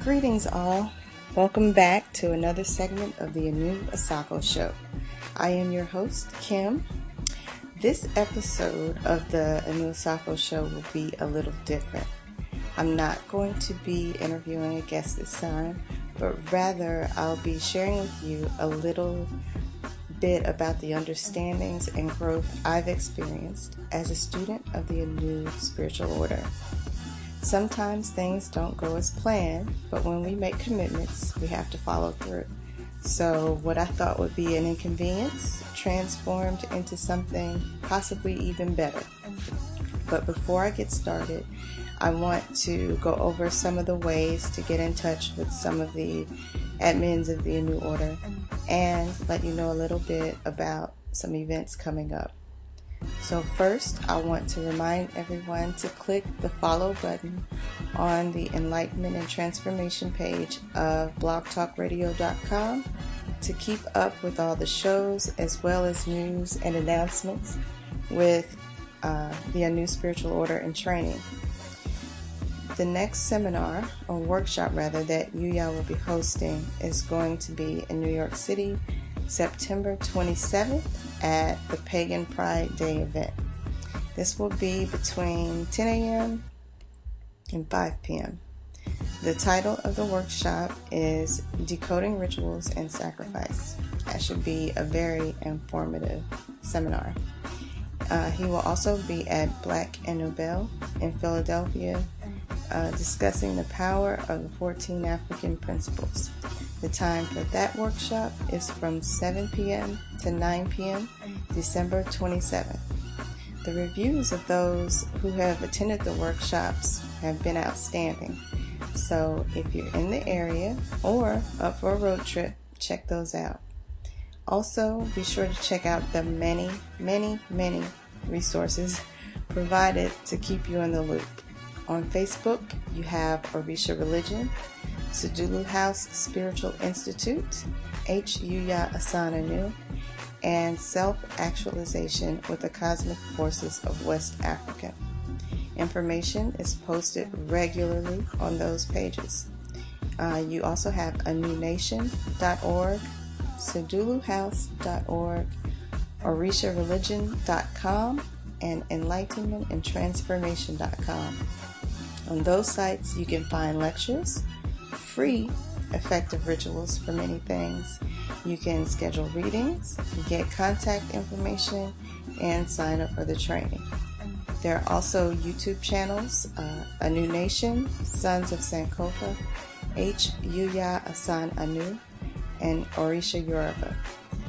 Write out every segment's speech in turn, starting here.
Greetings all. Welcome back to another segment of the Anu Asafo Show. I am your host, Kim. This episode of the Anu Asafo Show will be a little different. I'm not going to be interviewing a guest this time, but rather I'll be sharing with you a little bit about the understandings and growth I've experienced as a student of the Anu spiritual order. Sometimes things don't go as planned, but when we make commitments, we have to follow through. So what I thought would be an inconvenience transformed into something possibly even better. But before I get started, I want to go over some of the ways to get in touch with some of the admins of the Anu Order and let you know a little bit about some events coming up. So first, I want to remind everyone to click the follow button on the Enlightenment and Transformation page of blogtalkradio.com to keep up with all the shows as well as news and announcements with the Anu Spiritual Order and Training. The next seminar, or workshop rather, that Yuya will be hosting is going to be in New York City, September 27th at the Pagan Pride Day event. This will be between 10 a.m. and 5 p.m. The title of the workshop is Decoding Rituals and Sacrifice. That should be a very informative seminar. He will also be at Black and Nobel in Philadelphia, discussing the power of the 14 African principles. The time for that workshop is from 7 p.m. to 9 p.m., December 27th. The reviews of those who have attended the workshops have been outstanding. So if you're in the area or up for a road trip, check those out. Also, be sure to check out the many resources provided to keep you in the loop. On Facebook, you have Orisha Religion, Sedulu House Spiritual Institute, H. Yuya Asana, and Self-Actualization with the Cosmic Forces of West Africa. Information is posted regularly on those pages. You also have anunation.org, seduluhouse.org, orishareligion.com, and enlightenmentandtransformation.com. On those sites, you can find lectures, free effective rituals for many things. You can schedule readings, get contact information, and sign up for the training. There are also YouTube channels, Anu Nation, Sons of Sankofa, H. Yuya Asan Anu, and Orisha Yoruba.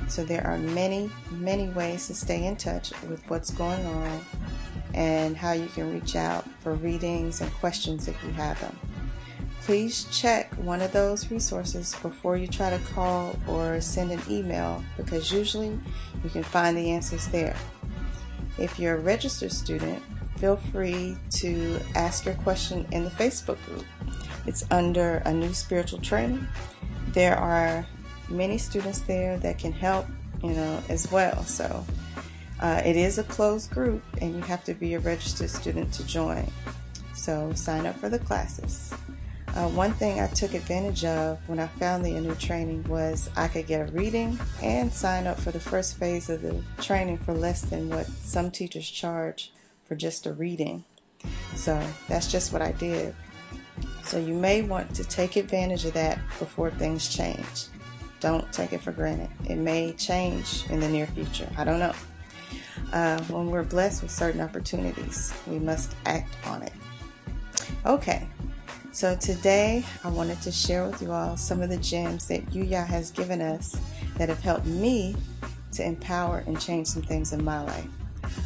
So there are many ways to stay in touch with what's going on and how you can reach out for readings and questions if you have them. Please check one of those resources before you try to call or send an email, because usually you can find the answers there. If you're a registered student, feel free to ask your question in the Facebook group. It's under Anu Spiritual Training. There are many students there that can help, as well. So it is a closed group and you have to be a registered student to join. So sign up for the classes. One thing I took advantage of when I found the Anu training was I could get a reading and sign up for the first phase of the training for less than what some teachers charge for just a reading. So that's just what I did. So you may want to take advantage of that before things change. Don't take it for granted. It may change in the near future. I don't know. When we're blessed with certain opportunities, we must act on it. Okay. So today, I wanted to share with you all some of the gems that Yuya has given us that have helped me to empower and change some things in my life,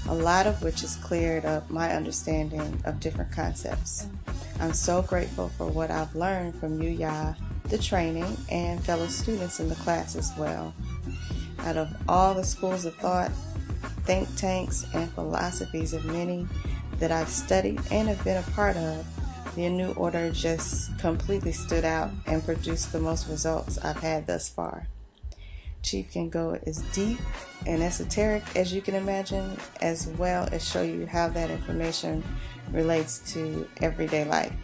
a lot of which has cleared up my understanding of different concepts. I'm so grateful for what I've learned from Yuya, the training, and fellow students in the class as well. Out of all the schools of thought, think tanks, and philosophies of many that I've studied and have been a part of, the Anu Order just completely stood out and produced the most results I've had thus far. Chief can go as deep and esoteric as you can imagine, as well as show you how that information relates to everyday life.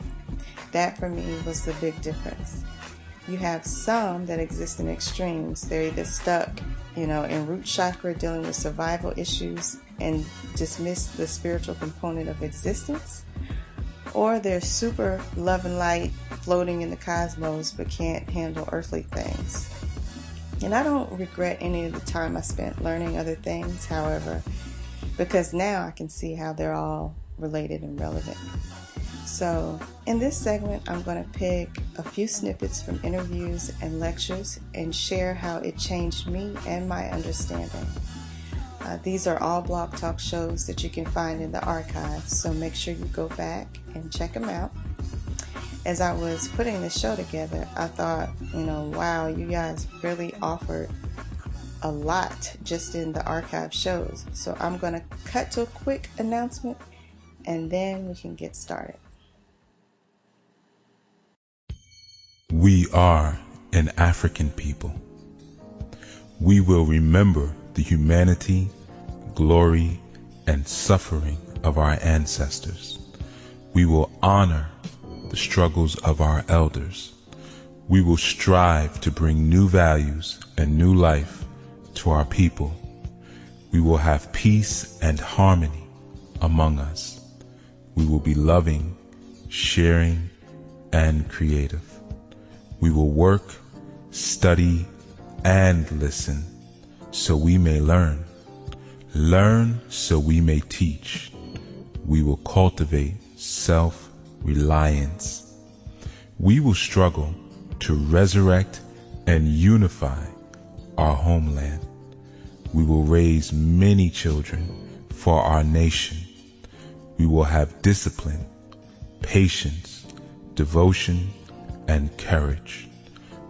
That for me was the big difference. You have some that exist in extremes. They're either stuck, in root chakra dealing with survival issues and dismiss the spiritual component of existence, or they're super love and light floating in the cosmos but can't handle earthly things. And I don't regret any of the time I spent learning other things, however, because now I can see how they're all related and relevant. So in this segment, I'm going to pick a few snippets from interviews and lectures and share how it changed me and my understanding. These are all Blog Talk shows that you can find in the archives, so make sure you go back and check them out. As I was putting this show together, I thought, wow, you guys really offered a lot just in the archive shows. So I'm going to cut to a quick announcement and then we can get started. We are an African people. We will remember the humanity, glory, and suffering of our ancestors. We will honor the struggles of our elders. We will strive to bring new values and new life to our people. We will have peace and harmony among us. We will be loving, sharing, and creative. We will work, study, and listen so we may learn. Learn so we may teach. We will cultivate self-reliance. We will struggle to resurrect and unify our homeland. We will raise many children for our nation. We will have discipline, patience, devotion, and courage.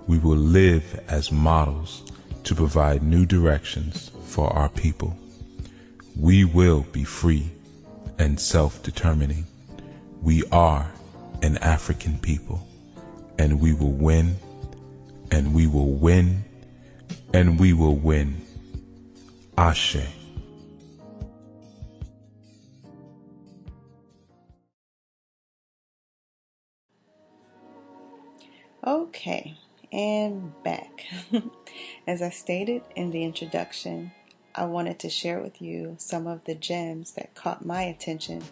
We will live as models to provide new directions for our people. We will be free and self-determining. We are an African people, and we will win, and we will win, and we will win. Ashe. Okay, and back. As I stated in the introduction, I wanted to share with you some of the gems that caught my attention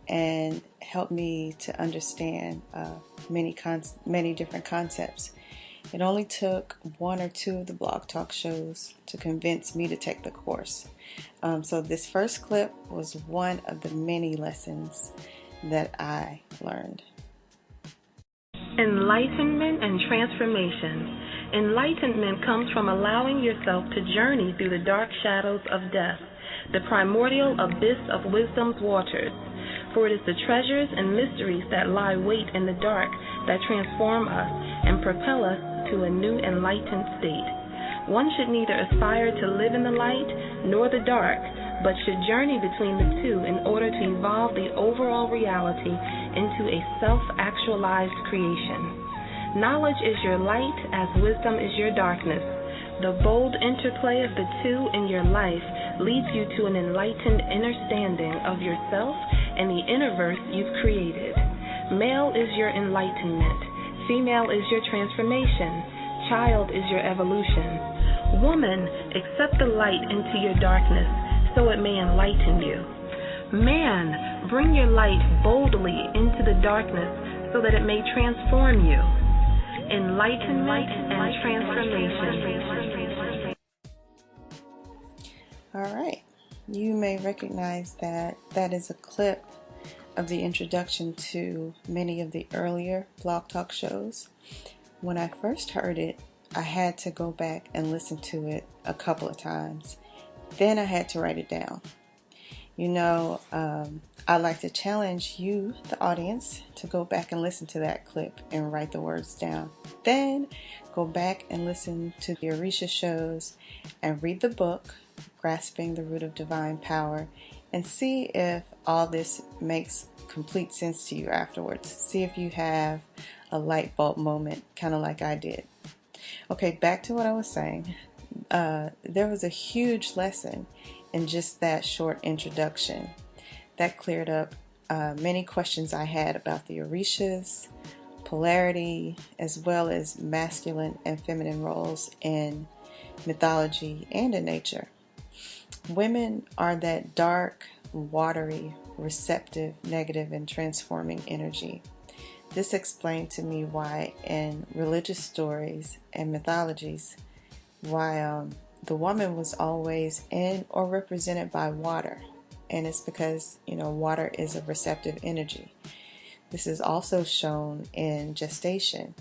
and helped me to understand many different concepts. It only took one or two of the Blog Talk shows to convince me to take the course. So this first clip was one of the many lessons that I learned. Enlightenment and transformation. Enlightenment comes from allowing yourself to journey through the dark shadows of death, the primordial abyss of wisdom's waters. For it is the treasures and mysteries that lie wait in the dark that transform us and propel us to a new enlightened state. One should neither aspire to live in the light nor the dark, but should journey between the two in order to evolve the overall reality into a self-actualized creation. Knowledge is your light as wisdom is your darkness. The bold interplay of the two in your life leads you to an enlightened understanding of yourself and the universe you've created. Male is your enlightenment. Female is your transformation. Child is your evolution. Woman, accept the light into your darkness so it may enlighten you. Man, bring your light boldly into the darkness so that it may transform you. Enlightenment and transformation. All right. You may recognize that is a clip of the introduction to many of the earlier Blog Talk shows. When I first heard it, I had to go back and listen to it a couple of times. Then I had to write it down. I'd like to challenge you, the audience, to go back and listen to that clip and write the words down. Then go back and listen to the Orisha shows and read the book, Grasping the Root of Divine Power, and see if all this makes complete sense to you afterwards. See if you have a light bulb moment, kind of like I did. Okay, back to what I was saying. There was a huge lesson in just that short introduction that cleared up many questions I had about the Orishas, polarity, as well as masculine and feminine roles in mythology and in nature. Women are that dark, watery, receptive, negative, and transforming energy. This explained to me why in religious stories and mythologies, why the woman was always in or represented by water. And it's because, water is a receptive energy. This is also shown in gestation.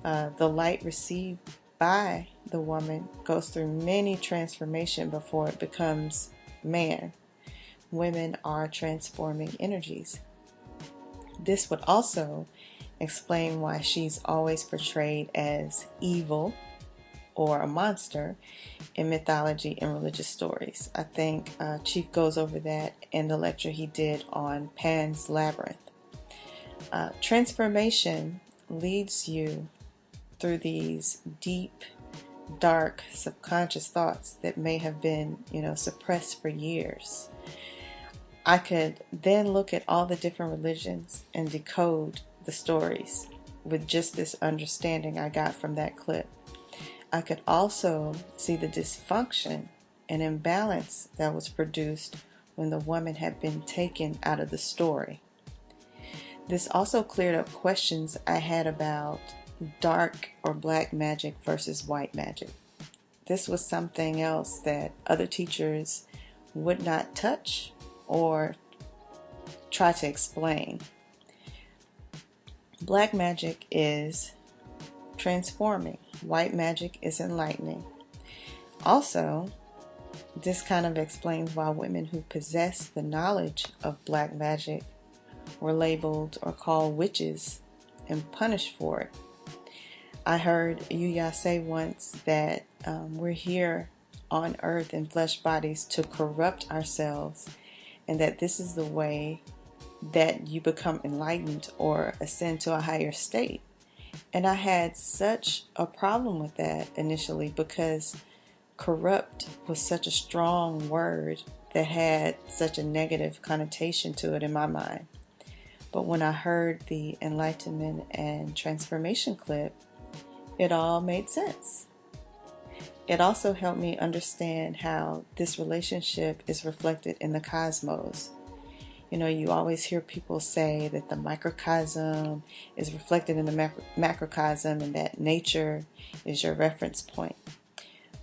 The light received by the woman goes through many transformations before it becomes man. Women are transforming energies. This would also explain why she's always portrayed as evil or a monster in mythology and religious stories. I think Chief goes over that in the lecture he did on Pan's Labyrinth. Transformation leads you through these deep, dark, subconscious thoughts that may have been, suppressed for years. I could then look at all the different religions and decode the stories with just this understanding I got from that clip. I could also see the dysfunction and imbalance that was produced when the woman had been taken out of the story. This also cleared up questions I had about dark or black magic versus white magic. This was something else that other teachers would not touch or try to explain. Black magic is transforming. White magic is enlightening. Also, this kind of explains why women who possess the knowledge of black magic were labeled or called witches and punished for it. I heard Yuya say once that we're here on earth in flesh bodies to corrupt ourselves, and that this is the way that you become enlightened or ascend to a higher state. And I had such a problem with that initially because corrupt was such a strong word that had such a negative connotation to it in my mind. But when I heard the enlightenment and transformation clip, it all made sense. It also helped me understand how this relationship is reflected in the cosmos. You always hear people say that the microcosm is reflected in the macrocosm and that nature is your reference point.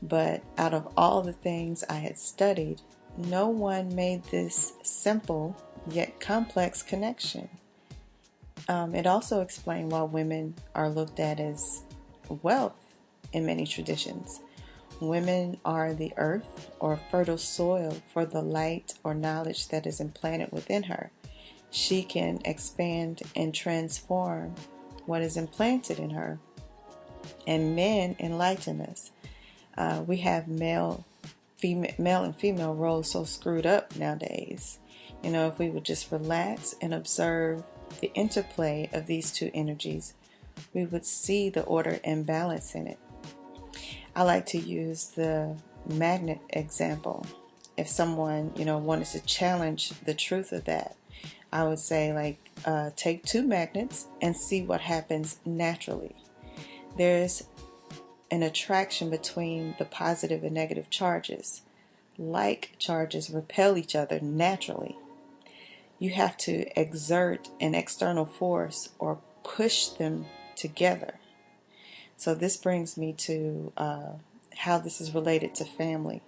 But out of all the things I had studied, no one made this simple yet complex connection. It also explained why women are looked at as wealth in many traditions. Women are the earth or fertile soil for the light or knowledge that is implanted within her. She can expand and transform what is implanted in her. And men enlighten us. We have male and female roles so screwed up nowadays. If we would just relax and observe the interplay of these two energies, we would see the order and balance in it. I like to use the magnet example. If someone, wanted to challenge the truth of that, I would say, take two magnets and see what happens naturally. There's an attraction between the positive and negative charges. Like charges repel each other naturally. You have to exert an external force or push them together. So this brings me to how this is related to family.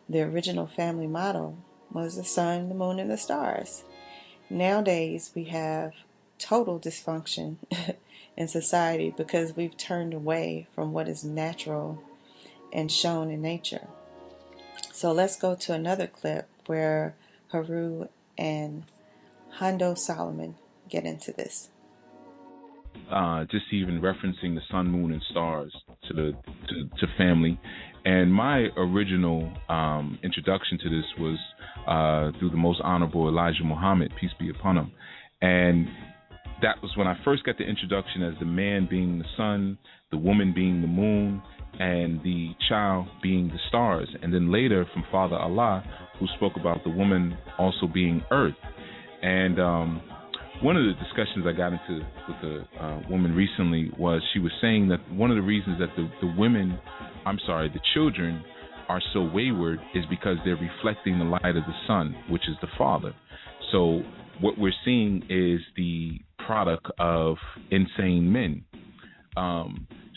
The original family model was the sun, the moon, and the stars. Nowadays, we have total dysfunction in society because we've turned away from what is natural and shown in nature. So let's go to another clip where Haru and Hondo Solomon get into this. Just even referencing the sun, moon, and stars to family. And my original introduction to this was through the Most Honorable Elijah Muhammad, peace be upon him. And that was when I first got the introduction as the man being the sun, the woman being the moon, and the child being the stars. And then later from Father Allah, who spoke about the woman also being earth. And one of the discussions I got into with a woman recently was she was saying that one of the reasons that the children are so wayward is because they're reflecting the light of the sun, which is the father. So what we're seeing is the product of insane men.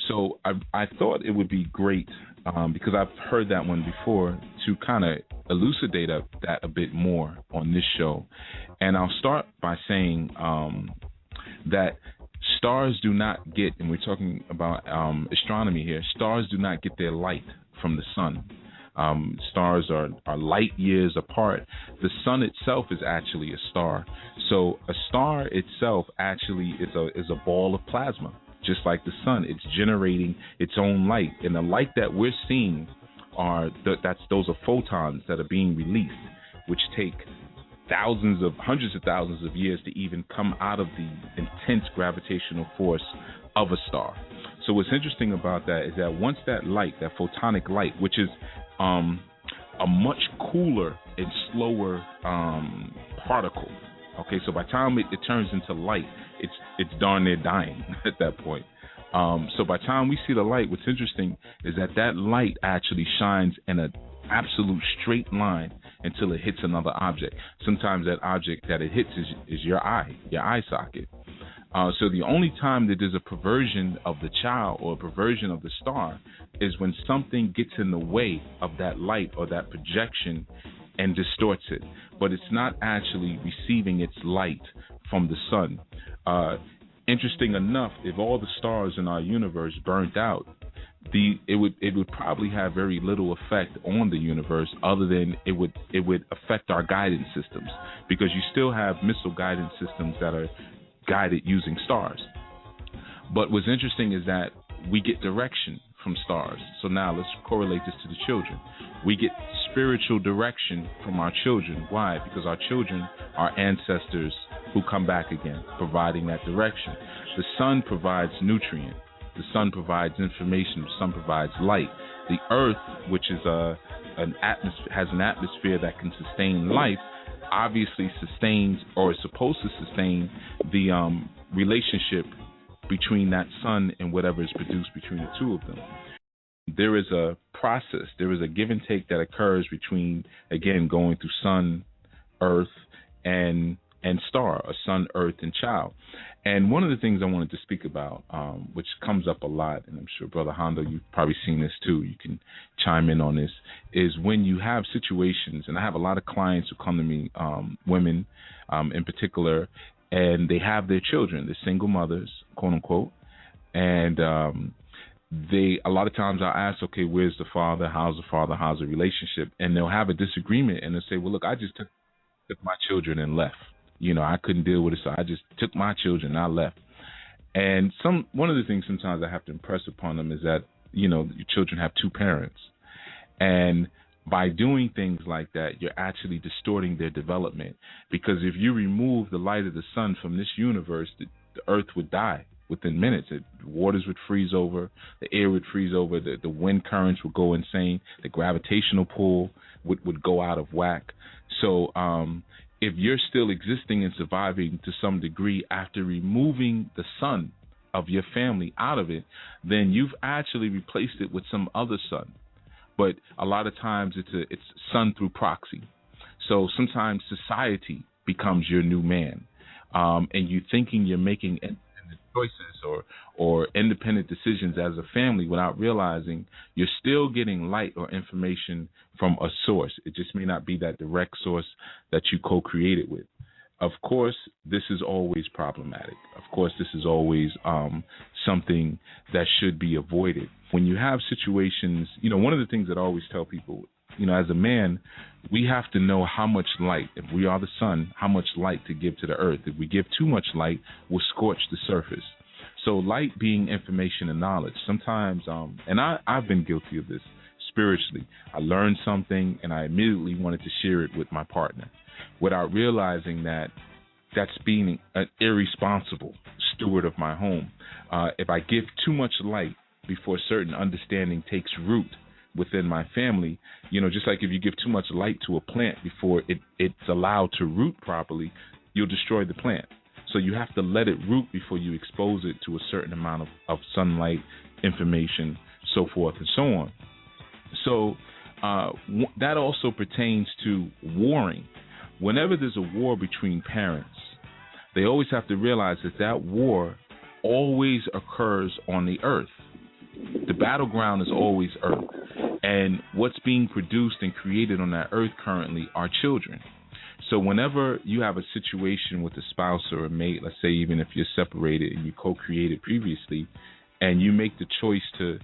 So I thought it would be great, because I've heard that one before, to kind of elucidate that a bit more on this show. And I'll start by saying that stars do not get, and we're talking about astronomy here, stars do not get their light from the sun. Stars are light years apart. The sun itself is actually a star. So a star itself actually is a ball of plasma, just like the sun. It's generating its own light, and the light that we're seeing those are photons that are being released, which take hundreds of thousands of years to even come out of the intense gravitational force of a star. So what's interesting about that is that once that light, that photonic light, which is a much cooler and slower particle. Okay, so by the time it turns into light, it's darn near dying at that point. So by the time we see the light, what's interesting is that light actually shines in an absolute straight line until it hits another object. Sometimes that object that it hits is your eye socket. So the only time that there's a perversion of the child or a perversion of the star is when something gets in the way of that light or that projection and distorts it. But it's not actually receiving its light from the sun. Interesting enough, if all the stars in our universe burnt out, it would probably have very little effect on the universe, other than it would affect our guidance systems, because you still have missile guidance systems that are guided using stars. But what's interesting is that we get direction from stars. So now let's correlate this to the children. We get spiritual direction from our children. Why? Because our children are ancestors who come back again, providing that direction. The sun provides nutrient. The sun provides information. The sun provides light. The earth, which is has an atmosphere that can sustain life, obviously sustains, or is supposed to sustain, the relationship between that sun and whatever is produced between the two of them. There is a process, there is a give and take that occurs between, again, going through sun, earth, and star, or sun, earth, and child. And one of the things I wanted to speak about, which comes up a lot, and I'm sure Brother Hondo, you've probably seen this too, you can chime in on this, is when you have situations, and I have a lot of clients who come to me, women in particular, and they have their children, they're single mothers, quote unquote, and a lot of times I'll ask, okay, where's the father? How's the relationship? And they'll have a disagreement, and they'll say, well, look, I just took my children and left. I couldn't deal with it, so I just took my children and I left. And one of the things sometimes I have to impress upon them is that, your children have two parents. And by doing things like that, you're actually distorting their development. Because if you remove the light of the sun from this universe, the earth would die within minutes. The waters would freeze over, the air would freeze over, the wind currents would go insane, the gravitational pull would go out of whack. So if you're still existing and surviving to some degree after removing the sun of your family out of it, then you've actually replaced it with some other sun. But a lot of times it's sun through proxy. So sometimes society becomes your new man, and you're thinking you're making choices or independent decisions as a family without realizing you're still getting light or information from a source. It just may not be that direct source that you co-created with. Of course, this is always problematic. Of course, this is always something that should be avoided. When you have situations, one of the things that I always tell people, as a man, we have to know how much light, if we are the sun, how much light to give to the earth. If we give too much light, we'll scorch the surface. So light being information and knowledge. Sometimes, and I've been guilty of this spiritually. I learned something and I immediately wanted to share it with my partner without realizing that that's being an irresponsible steward of my home. If I give too much light before certain understanding takes root within my family, just like if you give too much light to a plant before it's allowed to root properly, you'll destroy the plant. So you have to let it root before you expose it to a certain amount of sunlight, information, so forth and so on. So that also pertains to warring. Whenever there's a war between parents, they always have to realize that war always occurs on the earth. The battleground is always earth. And what's being produced and created on that earth currently are children. So whenever you have a situation with a spouse or a mate, let's say even if you're separated and you co-created previously, and you make the choice to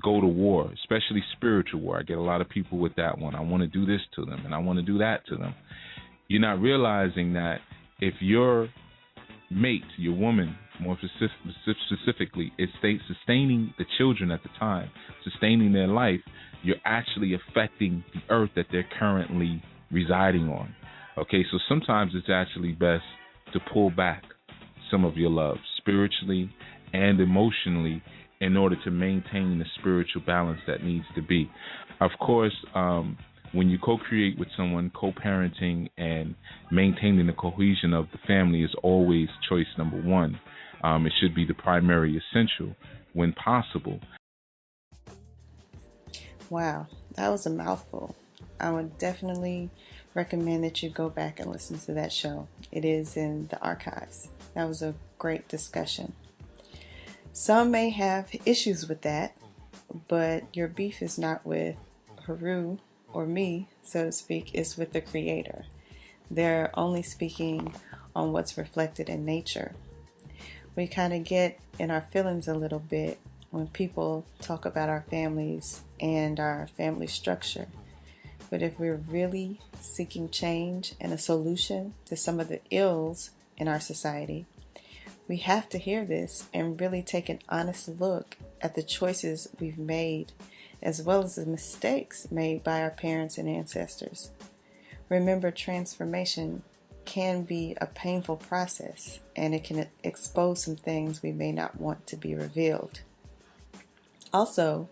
go to war, especially spiritual war. I get a lot of people with that one. I want to do this to them and I want to do that to them. You're not realizing that if your mate, your woman, more specifically, is sustaining the children at the time, sustaining their life, you're actually affecting the earth that they're currently residing on. Okay, so sometimes it's actually best to pull back some of your love spiritually and emotionally in order to maintain the spiritual balance that needs to be. Of course, when you co-create with someone, co-parenting and maintaining the cohesion of the family is always choice number one. It should be the primary essential when possible. Wow, that was a mouthful. I would definitely recommend that you go back and listen to that show. It is in the archives. That was a great discussion. Some may have issues with that, but your beef is not with Haru or me, so to speak, it's with the Creator. They're only speaking on what's reflected in nature. We kind of get in our feelings a little bit when people talk about our families and our family structure. But if we're really seeking change and a solution to some of the ills in our society, we have to hear this and really take an honest look at the choices we've made, as well as the mistakes made by our parents and ancestors. Remember, transformation can be a painful process, and it can expose some things we may not want to be revealed. Also,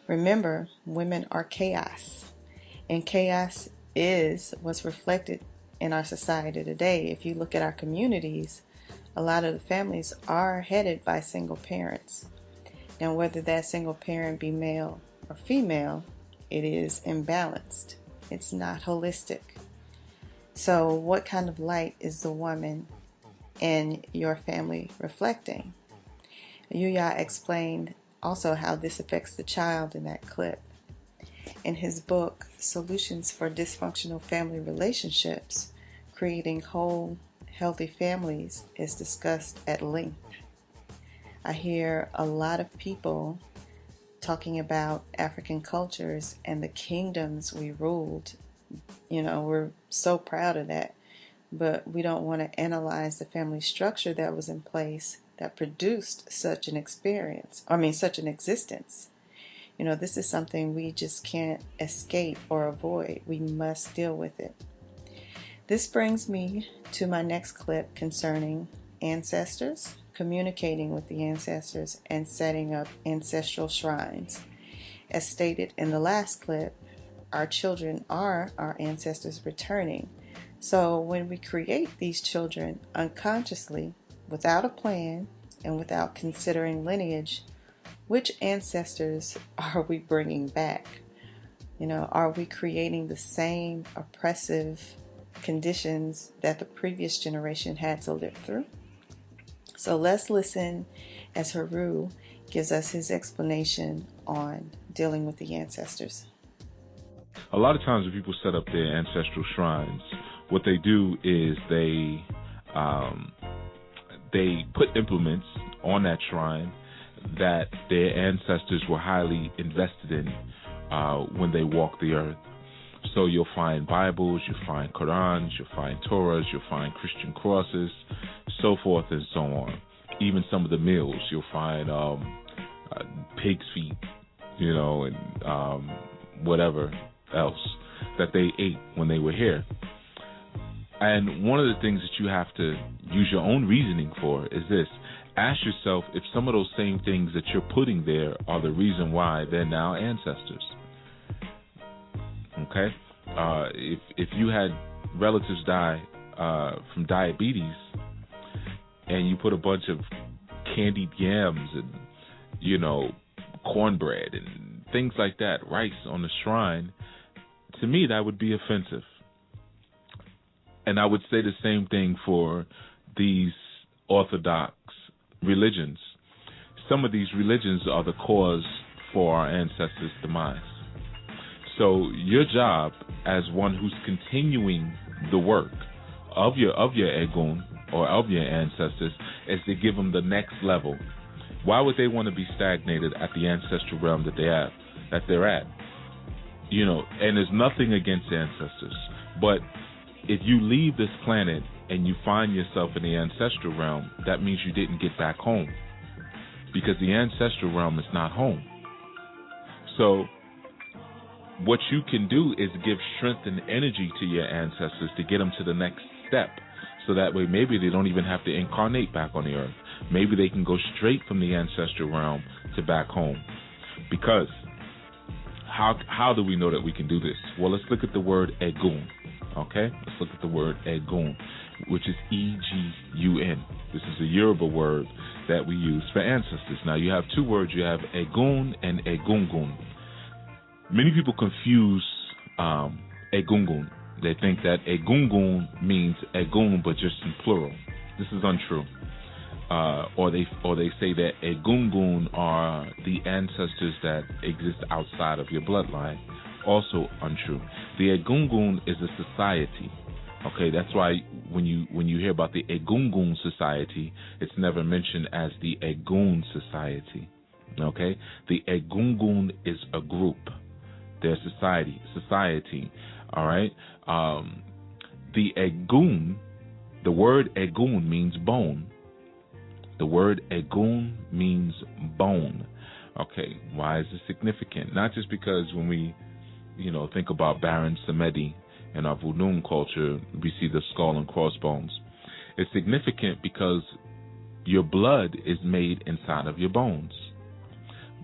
remember, women are chaos, and chaos is what's reflected in our society today. If you look at our communities, a lot of the families are headed by single parents. Now, whether that single parent be male or female, it is imbalanced. It's not holistic. So what kind of light is the woman in your family reflecting? Yuya explained also how this affects the child in that clip. In his book, Solutions for Dysfunctional Family Relationships, Creating Whole, Healthy Families is discussed at length. I hear a lot of people talking about African cultures and the kingdoms we ruled. You know, we're so proud of that, but we don't want to analyze the family structure that was in place that produced such an such an existence. You know, this is something we just can't escape or avoid. We must deal with it. This brings me to my next clip concerning ancestors, communicating with the ancestors, and setting up ancestral shrines. As stated in the last clip, our children are our ancestors returning. So when we create these children unconsciously, without a plan, and without considering lineage, which ancestors are we bringing back? You know, are we creating the same oppressive conditions that the previous generation had to live through? So let's listen as Haru gives us his explanation on dealing with the ancestors. A lot of times when people set up their ancestral shrines, what they do is they put implements on that shrine that their ancestors were highly invested in when they walked the earth. So you'll find Bibles, you'll find Qurans, you'll find Torahs, you'll find Christian crosses, so forth and so on. Even some of the meals, you'll find pig's feet, you know, and whatever else that they ate when they were here. And one of the things that you have to use your own reasoning for is this. Ask yourself if some of those same things that you're putting there are the reason why they're now ancestors. Okay? If you had relatives die from diabetes, and you put a bunch of candied yams and, cornbread and things like that, rice on the shrine, to me that would be offensive. And I would say the same thing for these Orthodox religions. Some of these religions are the cause for our ancestors' demise. So your job as one who's continuing the work of your Egun or of your ancestors is to give them the next level. Why would they want to be stagnated at the ancestral realm that they're at? And there's nothing against ancestors, but if you leave this planet and you find yourself in the ancestral realm, that means you didn't get back home, because the ancestral realm is not home. So what you can do is give strength and energy to your ancestors to get them to the next step, so that way maybe they don't even have to incarnate back on the earth. Maybe they can go straight from the ancestral realm to back home. Because how do we know that we can do this? Well, let's look at the word Egun. Okay? Let's look at the word Egun, which is E-G-U-N. This is a Yoruba word that we use for ancestors. Now, you have two words. You have Egun and Egungun. Many people confuse Egungun. They think that Egungun means Egun, but just in plural. This is untrue. Or they say that Egungun are the ancestors that exist outside of your bloodline. Also untrue. The Egungun is a society. Okay, that's why when you hear about the Egungun society, it's never mentioned as the Egun society. Okay, the Egungun is a group. They're society. All right. The Egun, the word Egun means bone. The word Egun means bone. Okay, why is this significant? Not just because when we, think about Baron Samedi in our Voodoo culture, we see the skull and crossbones. It's significant because your blood is made inside of your bones.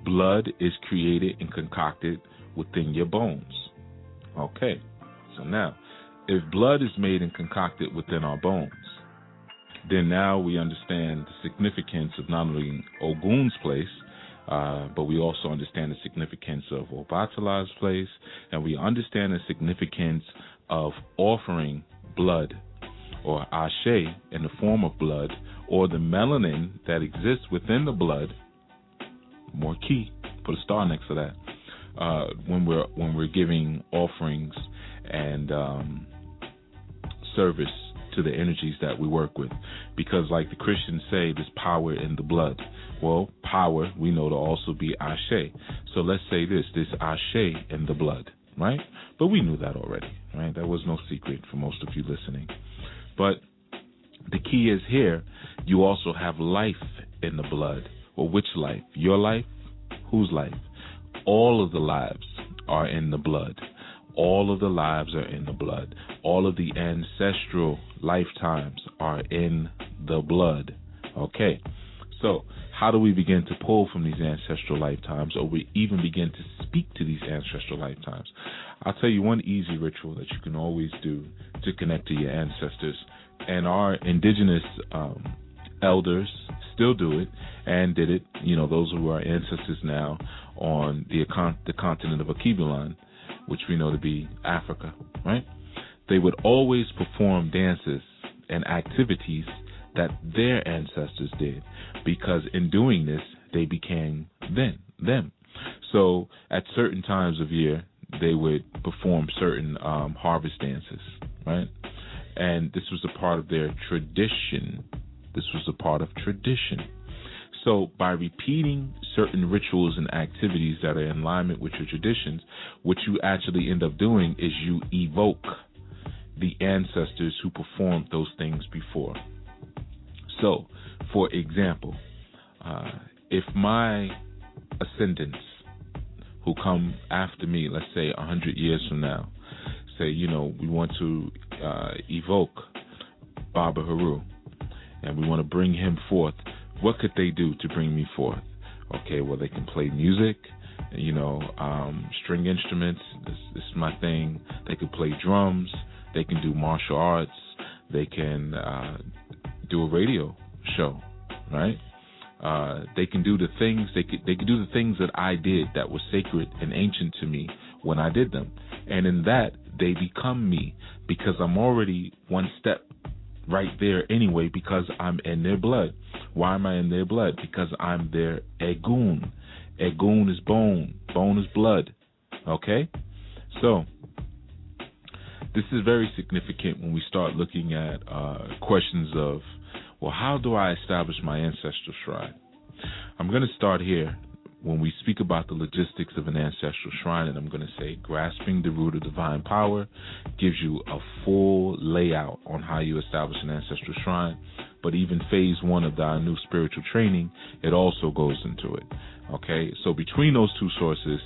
Blood is created and concocted within your bones. Okay, so now, if blood is made and concocted within our bones, then now we understand the significance of not only Ogun's place, but we also understand the significance of Obatala's place, and we understand the significance of offering blood, or ashe, in the form of blood, or the melanin that exists within the blood. More key, put a star next to that. When we're giving offerings and service to the energies that we work with, because like the Christians say, there's power in the blood. Well, power we know to also be ashe. So let's say there's ashe in the blood, right? But we knew that already, right? That was no secret for most of you listening. But the key is here, you also have life in the blood. Well, which life? Your life? Whose life? All of the lives are in the blood. All of the lives are in the blood. All of the ancestral lifetimes are in the blood. Okay, so how do we begin to pull from these ancestral lifetimes, or we even begin to speak to these ancestral lifetimes? I'll tell you one easy ritual that you can always do to connect to your ancestors. And our indigenous elders still do it and did it, those who are ancestors now on the continent of Akibulan, which we know to be Africa, right? They would always perform dances and activities that their ancestors did, because in doing this, they became them. So at certain times of year, they would perform certain harvest dances, right? And this was a part of their tradition. So by repeating certain rituals and activities that are in alignment with your traditions, what you actually end up doing is you evoke the ancestors who performed those things before. So, for example, if my ascendants who come after me, let's say 100 years from now, say, we want to evoke Baba Haru, and we want to bring him forth, what could they do to bring me forth? Okay, well, they can play music, string instruments. This is my thing. They could play drums. They can do martial arts. They can do a radio show, right? They can do the things they can do the things that I did that were sacred and ancient to me when I did them, and in that they become me because I'm already one step right there anyway because I'm in their blood. Why am I in their blood? Because I'm their egun. Egun is bone. Bone is blood. Okay? So, this is very significant when we start looking at questions of, well, how do I establish my ancestral shrine? I'm going to start here when we speak about the logistics of an ancestral shrine, and I'm going to say grasping the root of divine power gives you a full layout on how you establish an ancestral shrine. But even phase 1 of our new spiritual training, it also goes into it. Okay, so between those two sources,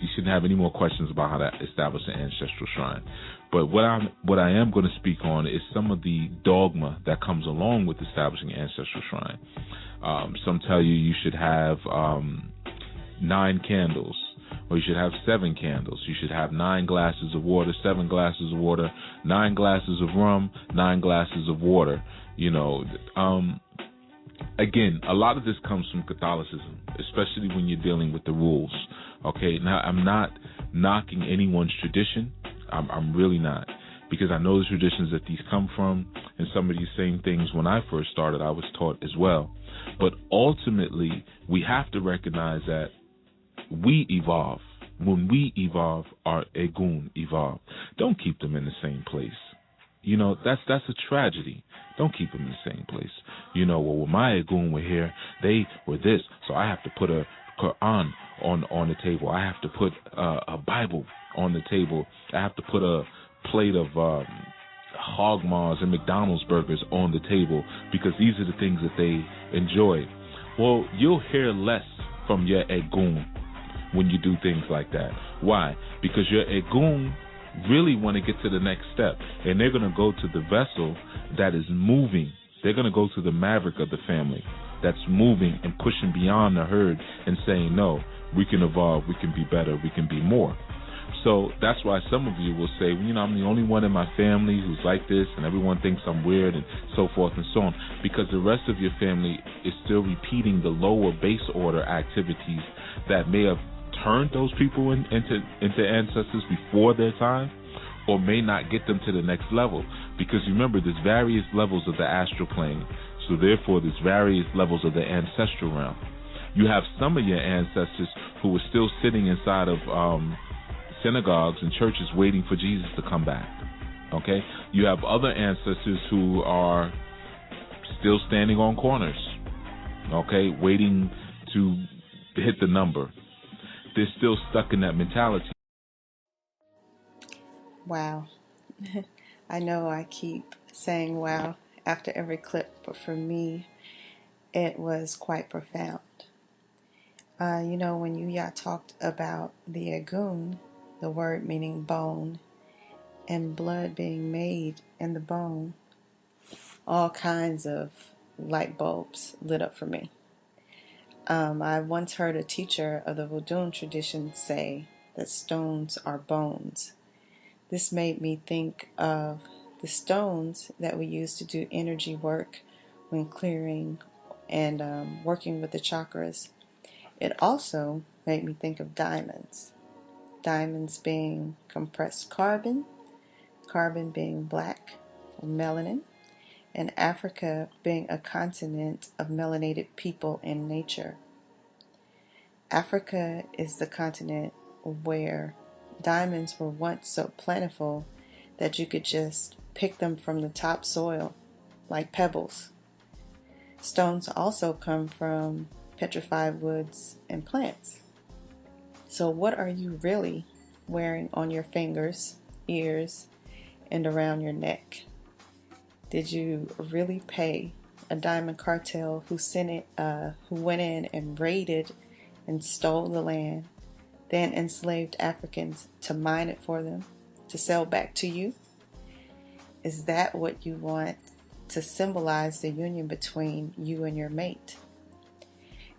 you shouldn't have any more questions about how to establish an ancestral shrine. But what I am going to speak on is some of the dogma that comes along with establishing an ancestral shrine. Some tell you should have 9 candles, or you should have 7 candles. You should have 9 glasses of water, 7 glasses of water, 9 glasses of rum, 9 glasses of water. You know, again, a lot of this comes from Catholicism, especially when you're dealing with the rules. Okay, now I'm not knocking anyone's tradition. I'm really not, because I know the traditions that these come from, and some of these same things when I first started I was taught as well. But ultimately, we have to recognize that we evolve. When we evolve, our egun evolve. Don't keep them in the same place. You know, that's a tragedy. Don't keep them in the same place. You know, well, when my egun were here, they were this, so I have to put a Quran on the table. I have to put a Bible on the table. I have to put a plate of hog maws and McDonald's burgers on the table because these are the things that they enjoy. Well, you'll hear less from your egun when you do things like that. Why? Because your egun really want to get to the next step, and they're going to go to the vessel that is moving. They're going to go to the maverick of the family that's moving and pushing beyond the herd and saying, no, we can evolve, we can be better, we can be more. So that's why some of you will say, you know, I'm the only one in my family who's like this, and everyone thinks I'm weird, and so forth and so on, because the rest of your family is still repeating the lower base order activities that may have turned those people into ancestors before their time, or may not get them to the next level. Because remember, there's various levels of the astral plane, so therefore there's various levels of the ancestral realm. You have some of your ancestors who are still sitting inside of synagogues and churches waiting for Jesus to come back. Okay? You have other ancestors who are still standing on corners, okay, waiting to hit the number. They're still stuck in that mentality. Wow. I know I keep saying wow after every clip, but for me, it was quite profound. You know, when you talked about the egun, the word meaning bone, and blood being made in the bone, all kinds of light bulbs lit up for me. I once heard a teacher of the Vodun tradition say that stones are bones. This made me think of the stones that we use to do energy work when clearing and working with the chakras. It also made me think of diamonds. Diamonds being compressed carbon, carbon being black or melanin, and Africa being a continent of melanated people in nature. Africa is the continent where diamonds were once so plentiful that you could just pick them from the topsoil like pebbles. Stones also come from petrified woods and plants. So what are you really wearing on your fingers, ears, and around your neck? Did you really pay a diamond cartel who went in and raided and stole the land, then enslaved Africans to mine it for them, to sell back to you? Is that what you want to symbolize the union between you and your mate?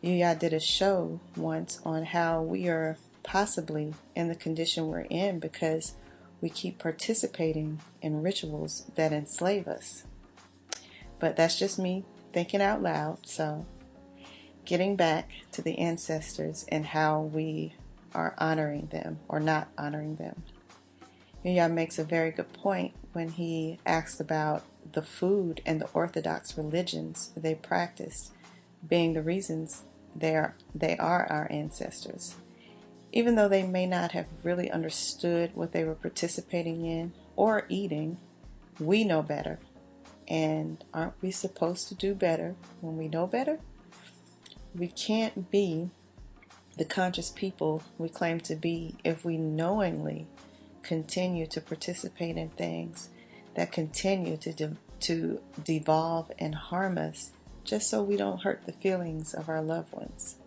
You did a show once on how we are possibly in the condition we're in because we keep participating in rituals that enslave us. But that's just me thinking out loud. So getting back to the ancestors and how we are honoring them or not honoring them. Yah makes a very good point when he asks about the food and the orthodox religions they practiced being the reasons they are our ancestors. Even though they may not have really understood what they were participating in or eating, we know better. And aren't we supposed to do better when we know better? We can't be the conscious people we claim to be if we knowingly continue to participate in things that continue to devolve and harm us just so we don't hurt the feelings of our loved ones.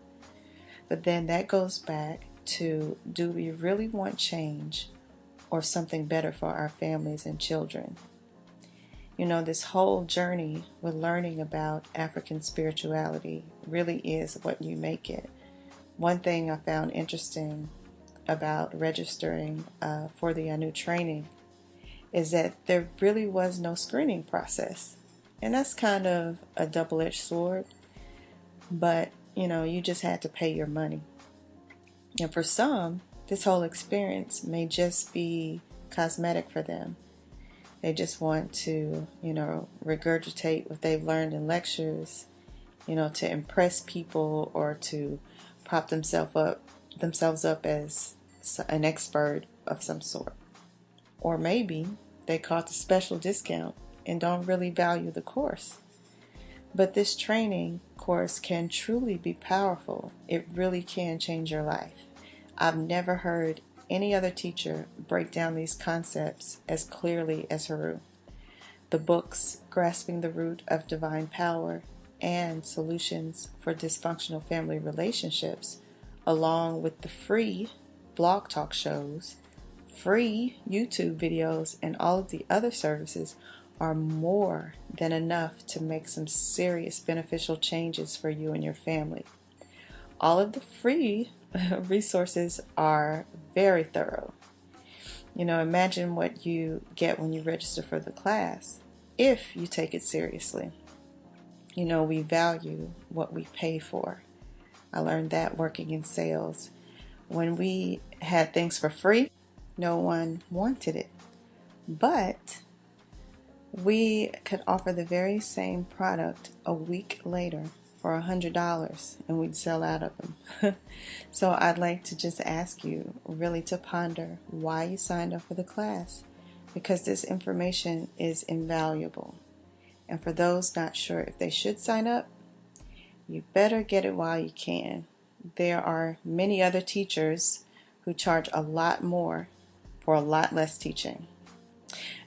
But then that goes back to, do we really want change or something better for our families and children? This whole journey with learning about African spirituality really is what you make it. One thing I found interesting about registering for the Anu training is that there really was no screening process. And that's kind of a double-edged sword. But, you just had to pay your money. And for some, this whole experience may just be cosmetic for them. They just want to, regurgitate what they've learned in lectures, to impress people or to prop themselves up as an expert of some sort. Or maybe they caught the special discount and don't really value the course. But this training course can truly be powerful. It really can change your life. I've never heard any other teacher break down these concepts as clearly as Haru. The books, Grasping the Root of Divine Power and Solutions for Dysfunctional Family Relationships, along with the free blog talk shows, free YouTube videos, and all of the other services are more than enough to make some serious beneficial changes for you and your family. All of the free resources are very thorough. Imagine what you get when you register for the class if you take it seriously. We value what we pay for. I learned that working in sales. When we had things for free, no one wanted it. But we could offer the very same product a week later for $100 and we'd sell out of them. So I'd like to just ask you really to ponder why you signed up for the class, because this information is invaluable. And for those not sure if they should sign up, you better get it while you can. There are many other teachers who charge a lot more for a lot less teaching.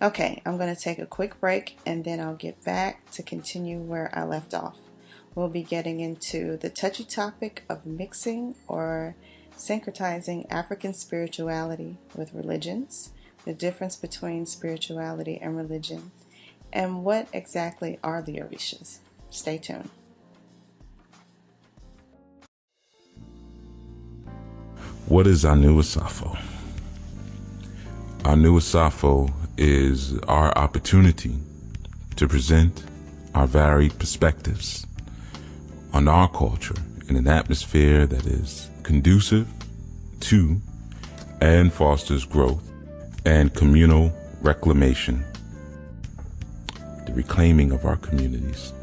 Okay, I'm going to take a quick break and then I'll get back to continue where I left off. We'll be getting into the touchy topic of mixing or syncretizing African spirituality with religions, the difference between spirituality and religion, and what exactly are the Orishas. Stay tuned. What is Anu Asafo? Anu Asafo is our opportunity to present our varied perspectives on our culture in an atmosphere that is conducive to and fosters growth and communal reclamation, the reclaiming of our communities,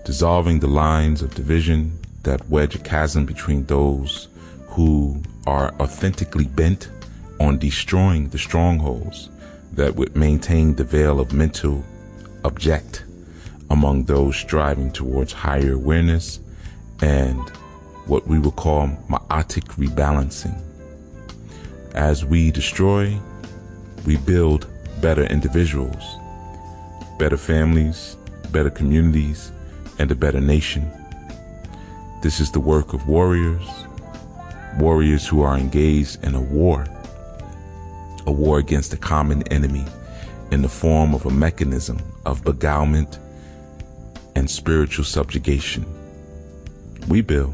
dissolving the lines of division that wedge a chasm between those who are authentically bent on destroying the strongholds that would maintain the veil of mental object among those striving towards higher awareness and what we will call ma'atic rebalancing. As we destroy, we build better individuals, better families, better communities, and a better nation. This is the work of warriors who are engaged in a war against a common enemy in the form of a mechanism of beguilement and spiritual subjugation. We build.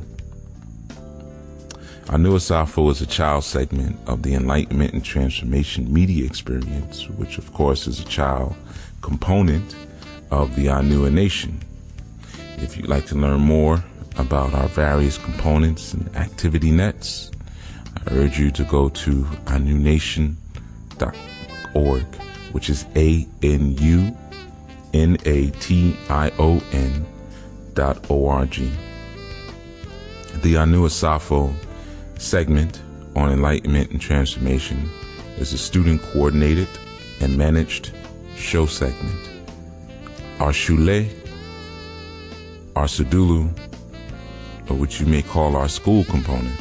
Anu Asafo is a child segment of the Enlightenment and Transformation media experience, which of course is a child component of the Anua Nation. If you'd like to learn more about our various components and activity nets, I urge you to go to anunation.org, which is ANUNATION.org. The Anu Asafo segment on enlightenment and transformation is a student coordinated and managed show segment. Our Shule, our Sedulu, or what you may call our school component,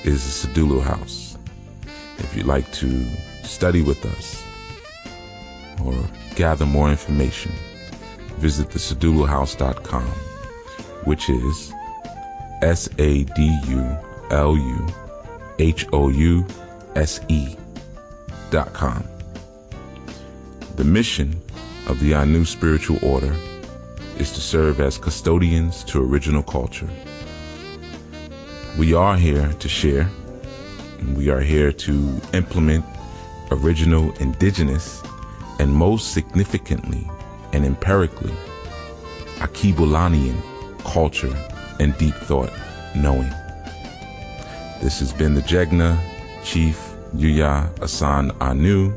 is the Sedulu House. If you'd like to study with us or gather more information, visit the seduluhouse.com, which is SADULUHOUSE.com. The mission of the Anu Spiritual Order is to serve as custodians to original culture. We are here to share, and we are here to implement original, indigenous, and most significantly and empirically, Akibulanian culture and deep thought knowing. This has been the Jegna Chief Yuya Asan Anu,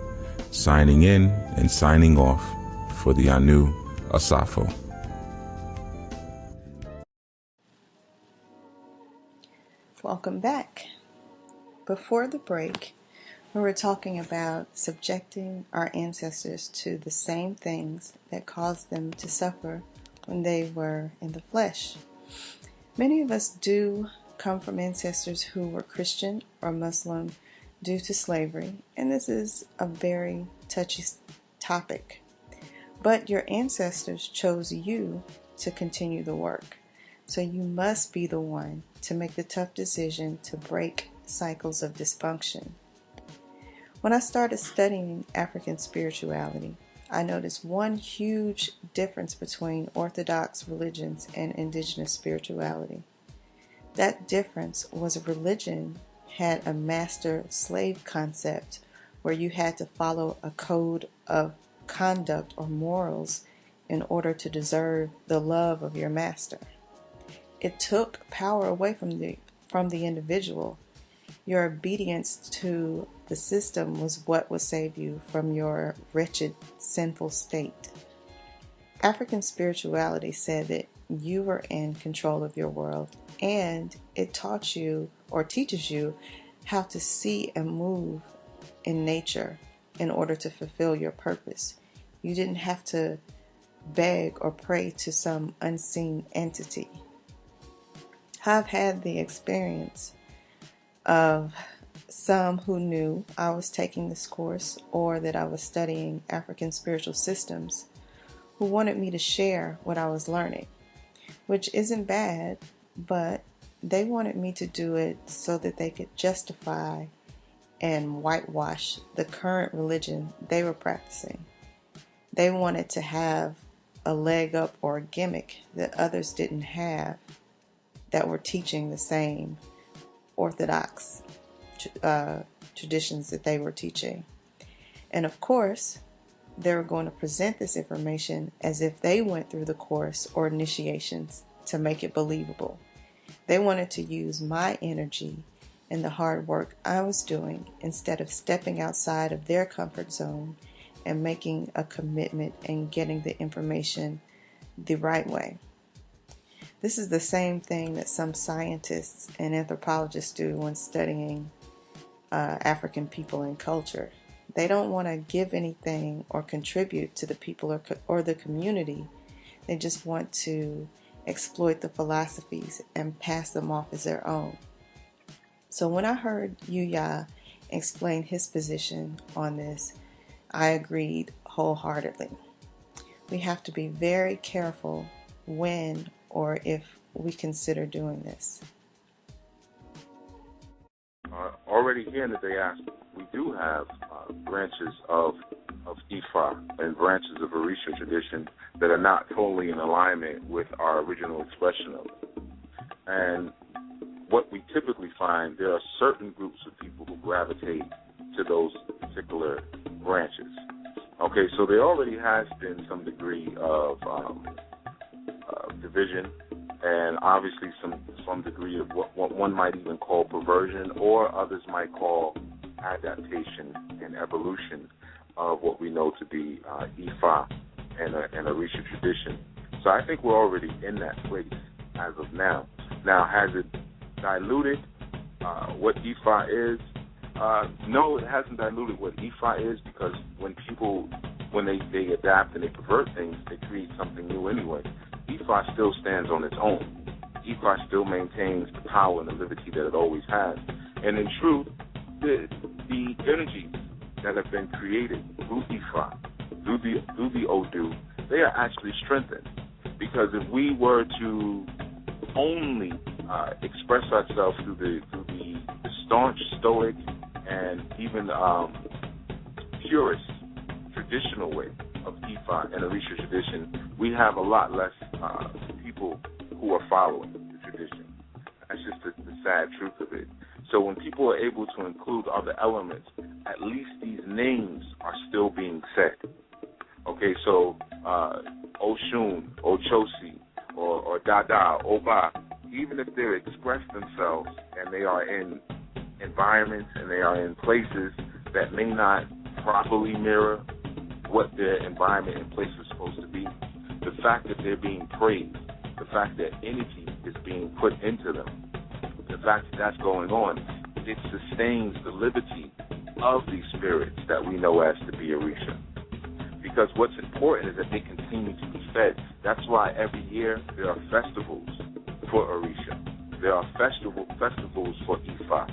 signing in and signing off for the Anu Asafo. Welcome back. Before the break, we were talking about subjecting our ancestors to the same things that caused them to suffer when they were in the flesh. Many of us do come from ancestors who were Christian or Muslim due to slavery, and this is a very touchy topic. But your ancestors chose you to continue the work, so you must be the one to make the tough decision to break cycles of dysfunction. When I started studying African spirituality, I noticed one huge difference between Orthodox religions and indigenous spirituality. That difference was religion had a master-slave concept where you had to follow a code of conduct or morals in order to deserve the love of your master. It took power away from the individual. Your obedience to the system was what would save you from your wretched, sinful state. African spirituality said that you were in control of your world, and it taught you or teaches you how to see and move in nature in order to fulfill your purpose. You didn't have to beg or pray to some unseen entity. I've had the experience of some who knew I was taking this course or that I was studying African spiritual systems who wanted me to share what I was learning, which isn't bad, but they wanted me to do it so that they could justify and whitewash the current religion they were practicing. They wanted to have a leg up or a gimmick that others didn't have that were teaching the same orthodox traditions that they were teaching. And of course, they were going to present this information as if they went through the course or initiations to make it believable. They wanted to use my energy and the hard work I was doing instead of stepping outside of their comfort zone and making a commitment and getting the information the right way. This is the same thing that some scientists and anthropologists do when studying African people and culture. They don't want to give anything or contribute to the people or the community. They just want to exploit the philosophies and pass them off as their own. So when I heard Yuya explain his position on this, I agreed wholeheartedly. We have to be very careful when or if we consider doing this. Already here in the diaspora, we do have branches of Ifa and branches of Orisha tradition that are not totally in alignment with our original expression of it. And what we typically find, there are certain groups of people who gravitate to those particular branches. Okay, so there already has been some degree of division, and obviously some degree of what one might even call perversion, or others might call adaptation and evolution of what we know to be Ifa and Orisha tradition. So I think we're already in that place as of now. Now, has it diluted what Ifa is? No, it hasn't diluted what Ifa is, because when they adapt and they pervert things, they create something new anyway. Ifa still stands on its own. Ifa still maintains the power and the liberty that it always has. And in truth, the energies that have been created through Ifa, through the Odu, they are actually strengthened. Because if we were to only express ourselves through the staunch, stoic, and even purist traditional way of Ifa and Orisha tradition, we have a lot less people who are following the tradition. That's just the sad truth of it. So when people are able to include other elements, at least these names are still being said. Okay, so Oshun, Ochosi, or Dada, Oba, even if they express themselves and they are in environments and they are in places that may not properly mirror what their environment and place is supposed to be, the fact that they're being praised, the fact that energy is being put into them, the fact that that's going on, it sustains the liberty of these spirits that we know as to be Orisha. Because what's important is that they continue to be fed. That's why every year there are festivals for Orisha. There are festivals for Ifa.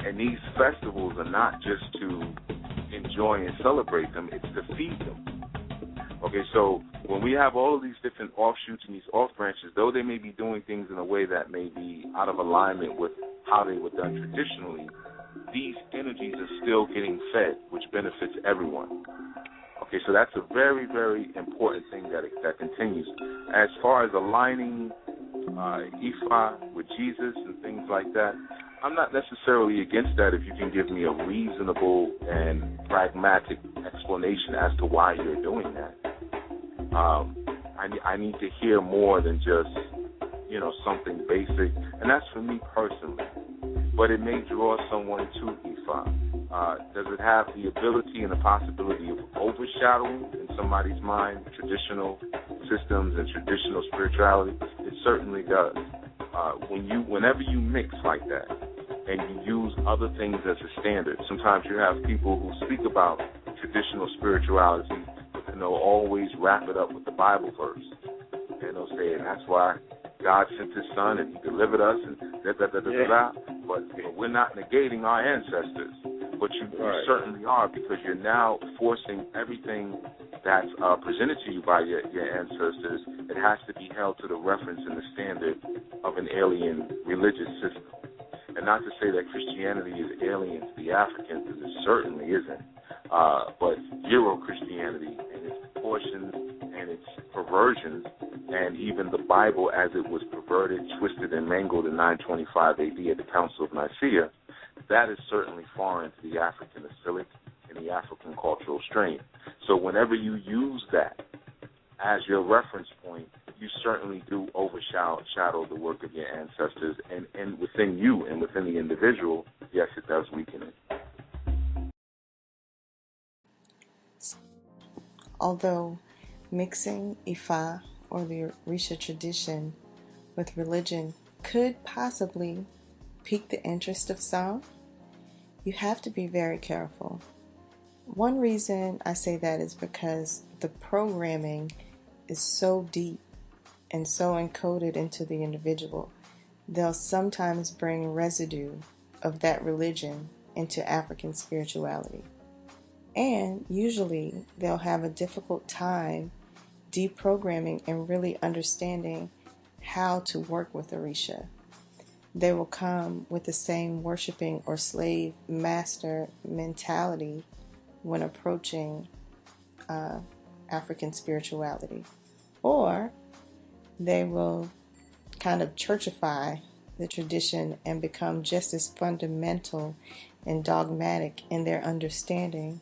And these festivals are not just to enjoy and celebrate them, it's to feed them. Okay, so when we have all of these different offshoots and these off branches, though they may be doing things in a way that may be out of alignment with how they were done traditionally, these energies are still getting fed, which benefits everyone. Okay, so that's a very, very important thing that continues. As far as aligning Ifa with Jesus and things like that, I'm not necessarily against that if you can give me a reasonable and pragmatic explanation as to why you're doing that. I need to hear more than just, something basic, and that's for me personally. But it may draw someone to Ifa. Does it have the ability and the possibility of overshadowing in somebody's mind traditional systems and traditional spirituality? It certainly does. Whenever you mix like that and you use other things as a standard, sometimes you have people who speak about traditional spirituality, but then they'll always wrap it up with the Bible verse. And they'll say, and that's why God sent his son and he delivered us and da-da-da-da-da-da. But we're not negating our ancestors. But you certainly are, because you're now forcing everything that's presented to you by your ancestors. It has to be held to the reference and the standard of an alien religious system. And not to say that Christianity is alien to the Africans, because it certainly isn't. But Euro-Christianity and its proportions and its perversions, and even the Bible as it was perverted, twisted, and mangled in 925 AD at the Council of Nicaea, that is certainly foreign to the African Asilic and the African cultural strain. So whenever you use that as your reference point, you certainly do overshadow the work of your ancestors, and within you and within the individual, yes, it does weaken it. Although mixing Ifa or the Orisha tradition with religion could possibly pique the interest of some, you have to be very careful. One reason I say that is because the programming is so deep and so encoded into the individual. They'll sometimes bring residue of that religion into African spirituality. And usually they'll have a difficult time deprogramming and really understanding how to work with Orisha. They will come with the same worshiping or slave master mentality when approaching African spirituality. Or they will kind of churchify the tradition and become just as fundamental and dogmatic in their understanding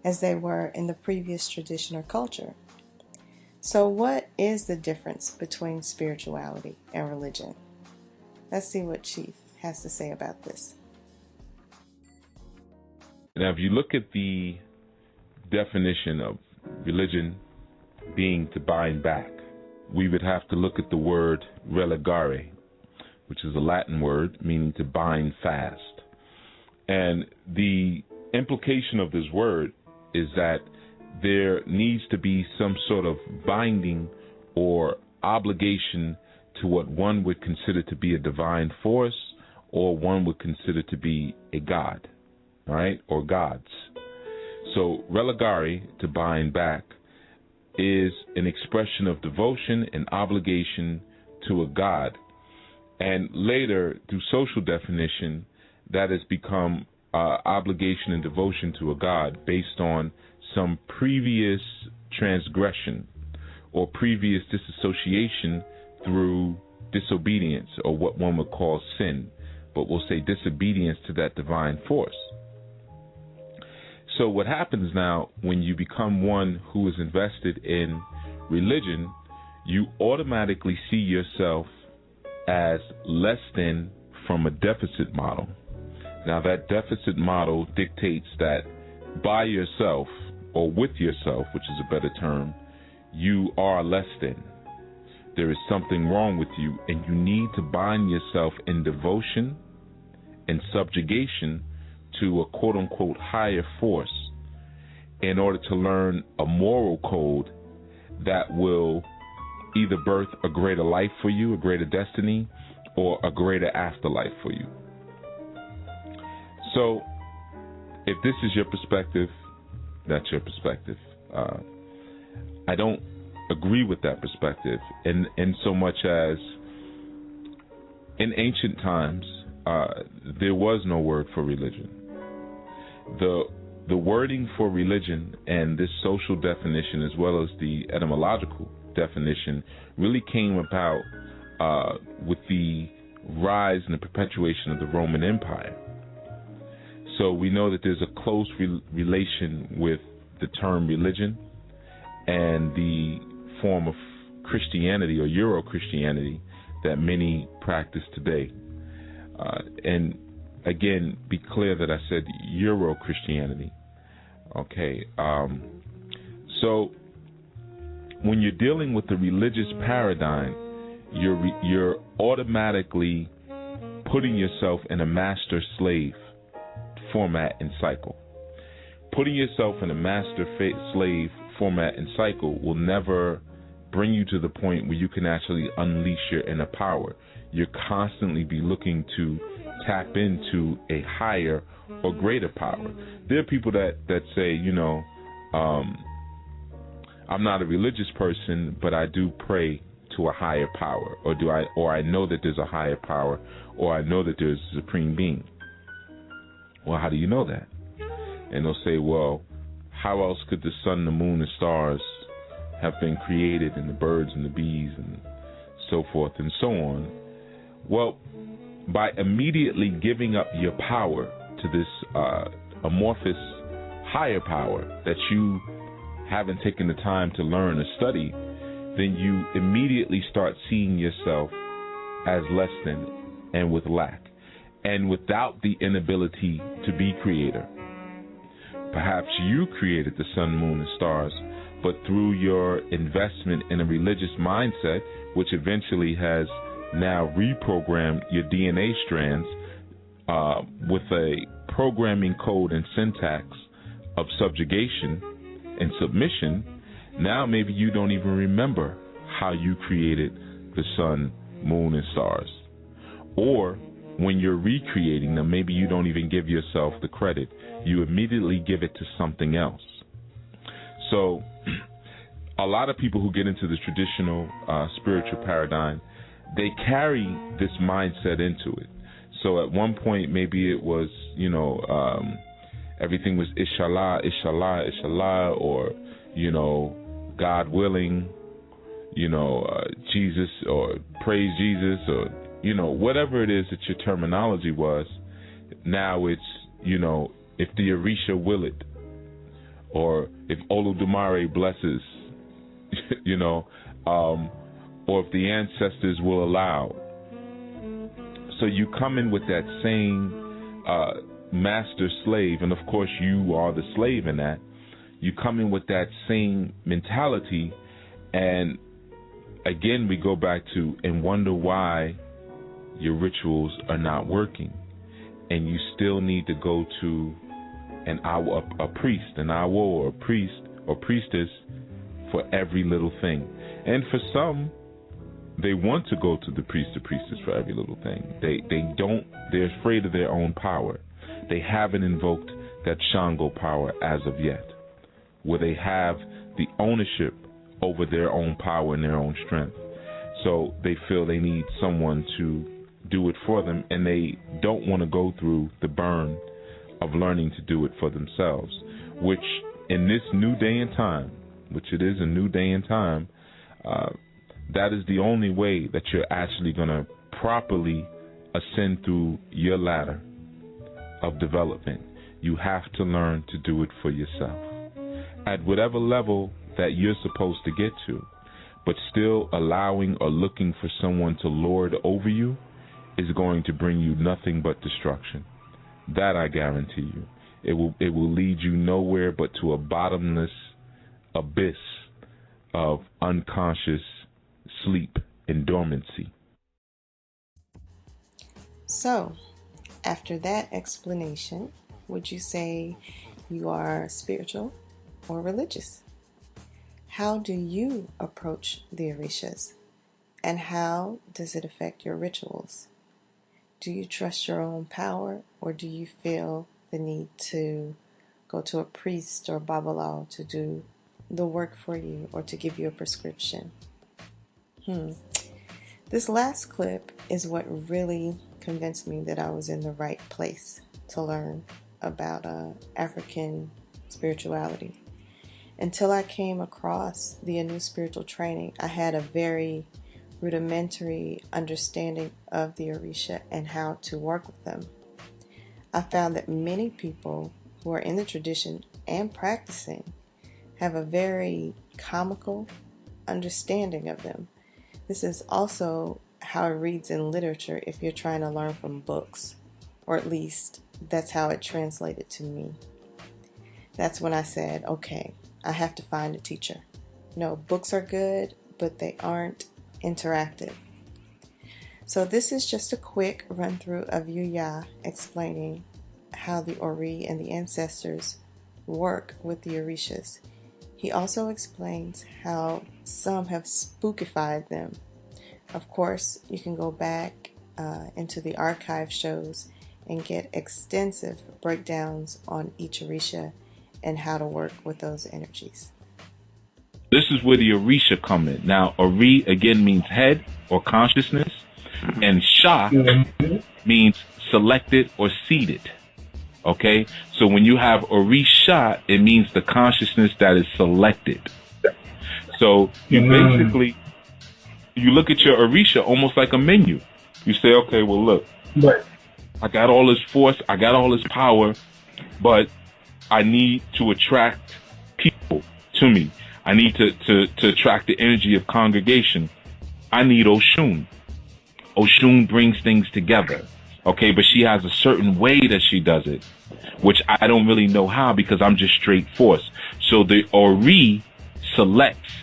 as they were in the previous tradition or culture. So what is the difference between spirituality and religion? Let's see what Chief has to say about this. Now, if you look at the definition of religion being to bind back, we would have to look at the word religare, which is a Latin word meaning to bind fast. And the implication of this word is that there needs to be some sort of binding or obligation to what one would consider to be a divine force or one would consider to be a god, all right, or gods. So religare, to bind back, is an expression of devotion and obligation to a god. And later, through social definition, that has become obligation and devotion to a god based on some previous transgression or previous disassociation through disobedience, or what one would call sin, but we'll say disobedience to that divine force. So what happens now when you become one who is invested in religion, you automatically see yourself as less than from a deficit model. Now that deficit model dictates that by yourself, or with yourself, which is a better term, you are less than. There is something wrong with you, and you need to bind yourself in devotion and subjugation to a quote-unquote higher force in order to learn a moral code that will either birth a greater life for you, a greater destiny, or a greater afterlife for you. So, if this is your perspective, that's your perspective. I don't agree with that perspective in so much as in ancient times, there was no word for religion. The wording for religion and this social definition, as well as the etymological definition, really came about with the rise and the perpetuation of the Roman Empire. So we know that there's a close relation with the term religion and the form of Christianity or Euro-Christianity that many practice today. And again, be clear that I said Euro-Christianity. Okay. So when you're dealing with the religious paradigm, you're automatically putting yourself in a master-slave format and cycle. Putting yourself in a master-slave format and cycle will never bring you to the point where you can actually unleash your inner power. You'll constantly be looking to tap into a higher or greater power. There are people that say, you know, I'm not a religious person, but I do pray to a higher power, or I know that there's a higher power, or I know that there's a supreme being. Well, how do you know that? And they'll say, well, how else could the sun, the moon, the stars have been created, and the birds and the bees and so forth and so on? Well, by immediately giving up your power to this amorphous higher power that you haven't taken the time to learn or study, then you immediately start seeing yourself as less than and with lack, and without the inability to be creator. Perhaps you created the sun, moon, and stars, but through your investment in a religious mindset, which eventually has now reprogrammed your DNA strands with a programming code and syntax of subjugation and submission, now maybe you don't even remember how you created the sun, moon, and stars. Or when you're recreating them, maybe you don't even give yourself the credit. You immediately give it to something else. So a lot of people who get into the traditional spiritual paradigm, they carry this mindset into it. So at one point, maybe it was, everything was inshallah, inshallah, inshallah, or, God willing, Jesus, or praise Jesus, or, whatever it is that your terminology was, now it's, if the Orisha will it, or if Oludumare blesses, or if the ancestors will allow. So you come in with that same master slave, and of course you are the slave in that. You come in with that same mentality, and again we go back to and wonder why your rituals are not working, and you still need to go to a priest, an awo, or a priest or priestess for every little thing. And for some, they want to go to the priest or priestess for every little thing. They're afraid of their own power. They haven't invoked that Shango power as of yet, where they have the ownership over their own power and their own strength. So they feel they need someone to do it for them, and they don't want to go through the burn of learning to do it for themselves, which in this new day and time, which it is a new day and time, that is the only way that you're actually going to properly ascend through your ladder of development. You have to learn to do it for yourself at whatever level that you're supposed to get to, but still allowing or looking for someone to lord over you is going to bring you nothing but destruction. That I guarantee you. It will lead you nowhere but to a bottomless abyss of unconscious sleep and dormancy. So, after that explanation, would you say you are spiritual or religious? How do you approach the Orishas? And how does it affect your rituals? Do you trust your own power, or do you feel the need to go to a priest or Babalawo to do the work for you or to give you a prescription? This last clip is what really convinced me that I was in the right place to learn about African spirituality. Until I came across the Anu spiritual training, I had a very rudimentary understanding of the Orisha and how to work with them. I found that many people who are in the tradition and practicing have a very comical understanding of them. This is also how it reads in literature if you're trying to learn from books, or at least that's how it translated to me. That's when I said, okay, I have to find a teacher. Books are good, but they aren't interactive. So this is just a quick run through of Yuya explaining how the Ori and the ancestors work with the Orishas. He also explains how some have spookified them. Of course, you can go back into the archive shows and get extensive breakdowns on each Orisha and how to work with those energies. This is where the Orisha come in. Now, Ori again means head or consciousness, and Sha means selected or seated. Okay? So when you have Orisha, it means the consciousness that is selected. So you basically, you look at your Orisha almost like a menu. You say, okay, well, look, I got all this force, I got all this power, but I need to attract people to me. I need to attract the energy of congregation. I need Oshun. Oshun brings things together. Okay, but she has a certain way that she does it, which I don't really know how because I'm just straight force. So the Ori selects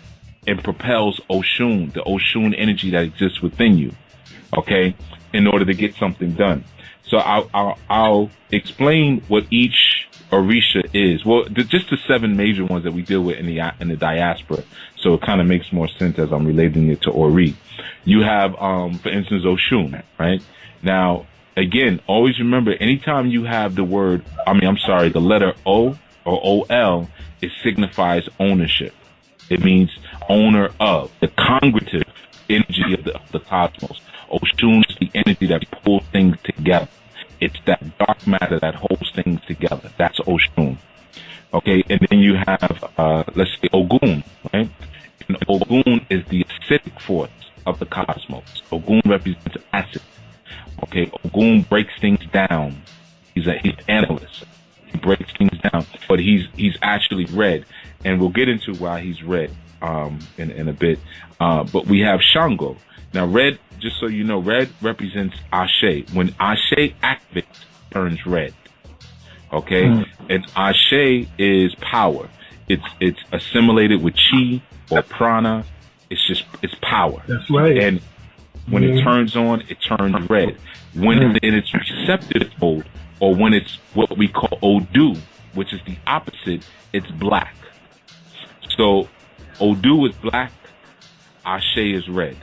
and propels Oshun, the Oshun energy that exists within you, okay, in order to get something done. So I'll explain what each Orisha is. Well, just the 7 major ones that we deal with in the diaspora. So it kind of makes more sense as I'm relating it to Ori. You have, for instance, Oshun, right? Now, again, always remember, anytime you have the letter O or OL, it signifies ownership. It means owner of, the congregative energy of the cosmos. Oshun is the energy that pulls things together. It's that dark matter that holds things together. That's Oshun. Okay, and then you have, let's say, Ogun, right? And Ogun is the acidic force of the cosmos. Ogun represents acid. Okay, Ogun breaks things down. He's an analyst. He breaks things down, but he's actually red, and we'll get into why he's red in a bit. But we have Shango. Now, red, just so you know, red represents Ashe. When Ashe activates, turns red. Okay, and Ashe is power. It's assimilated with chi or prana. It's power. That's right. And when it turns on, it turns red. When it's in its receptive mode, or when it's what we call Odu, which is the opposite, it's black. So Odu is black, Ashe is red.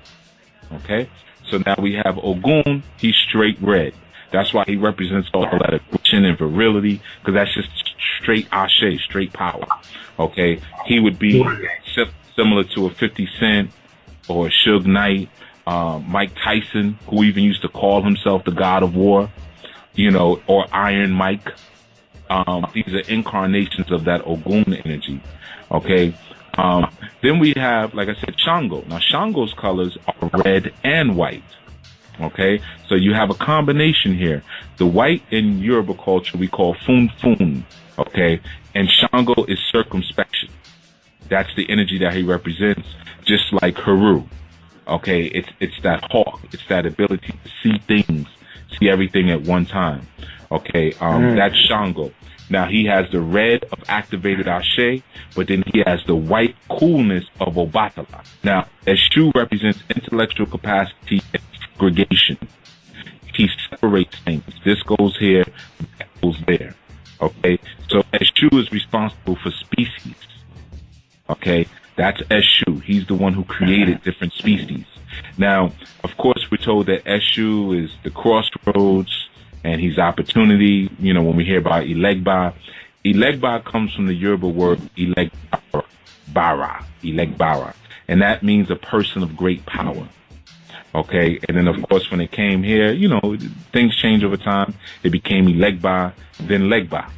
Okay? So now we have Ogun, he's straight red. That's why he represents all that aggression and virility, because that's just straight Ashe, straight power. Okay? He would be similar to a 50 Cent or a Suge Knight, Mike Tyson, who even used to call himself the God of War, you know, or Iron Mike. These are incarnations of that Ogun energy. Okay? Then we have, like I said, Shango. Now, Shango's colors are red and white. Okay? So you have a combination here. The white in Yoruba culture we call fun fun. Okay? And Shango is circumspection. That's the energy that he represents, just like Heru. Okay? It's that hawk. It's that ability to see things, see everything at one time. Okay? That's Shango. Now, he has the red of activated Ashe, but then he has the white coolness of Obatala. Now, Eshu represents intellectual capacity and segregation. He separates things. This goes here, that goes there. Okay? So, Eshu is responsible for species. Okay? That's Eshu. He's the one who created different species. Now, of course, we're told that Eshu is the crossroads, and he's opportunity. You know, when we hear about Ilegba, Ilegba comes from the Yoruba word Ilegbara, and that means a person of great power. Okay, and then of course when it came here, you know, things change over time. It became Ilegba, then Legba.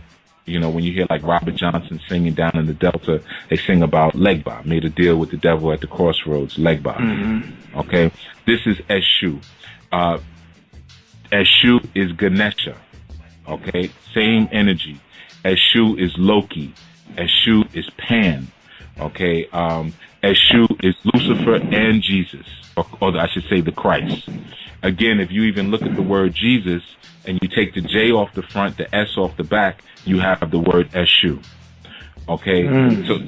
You know, when you hear like Robert Johnson singing down in the Delta, they sing about Legba, made a deal with the devil at the crossroads, Legba. Okay, this is Eshu. Eshu is Ganesha. Okay, same energy. Eshu is Loki. Eshu is Pan. Okay, Eshu is Lucifer and Jesus, or I should say the Christ. Again, if you even look at the word Jesus and you take the J off the front, the S off the back, you have the word Eshu. Okay, so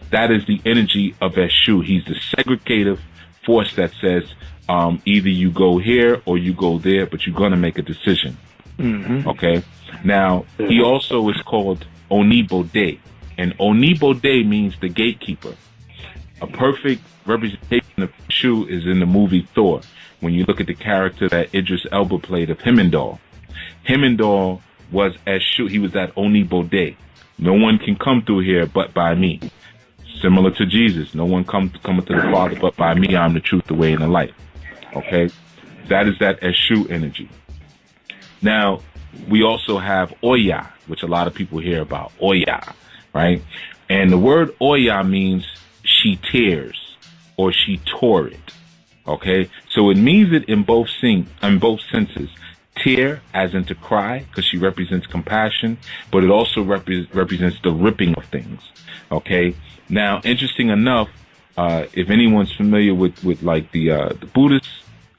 that is the energy of Eshu. He's the segregative force that says either you go here or you go there, but you're going to make a decision. Okay, now he also is called Onibode, and Onibode means the gatekeeper. A perfect representation of Eshu is in the movie Thor, when you look at the character that Idris Elba played of Himendall. Himendall was Eshu. He was that Onibode. No one can come through here but by me. Similar to Jesus. No one coming to the Father but by me. I'm the truth, the way, and the light. Okay? That is that Eshu energy. Now, we also have Oya, which a lot of people hear about. Oya, right? And the word Oya means she tears or she tore it. Okay? So it means it in both senses. Tear, as in to cry, because she represents compassion, but it also represents the ripping of things. Okay? Now, interesting enough, if anyone's familiar with like the Buddhist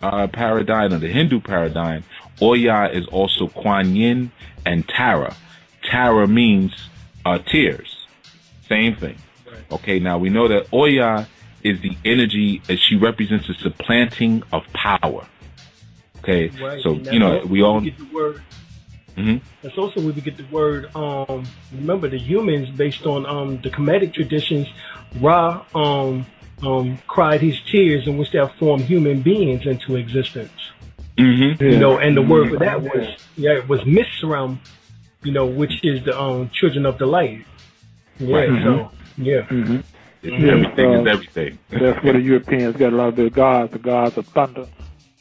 paradigm or the Hindu paradigm, Oya is also Kuan Yin and Tara. Tara means tears. Same thing. Okay, now we know that Oya is the energy that she represents the supplanting of power. Okay, right. So you know we all. Get the word. That's also where we get the word. Remember, the humans, based on the Kemetic traditions, Ra cried his tears in which that formed human beings into existence. You know, and the word for that was Misram, you know, which is the children of the light. So everything is everything. That's where the Europeans got a lot of their gods, the gods of thunder,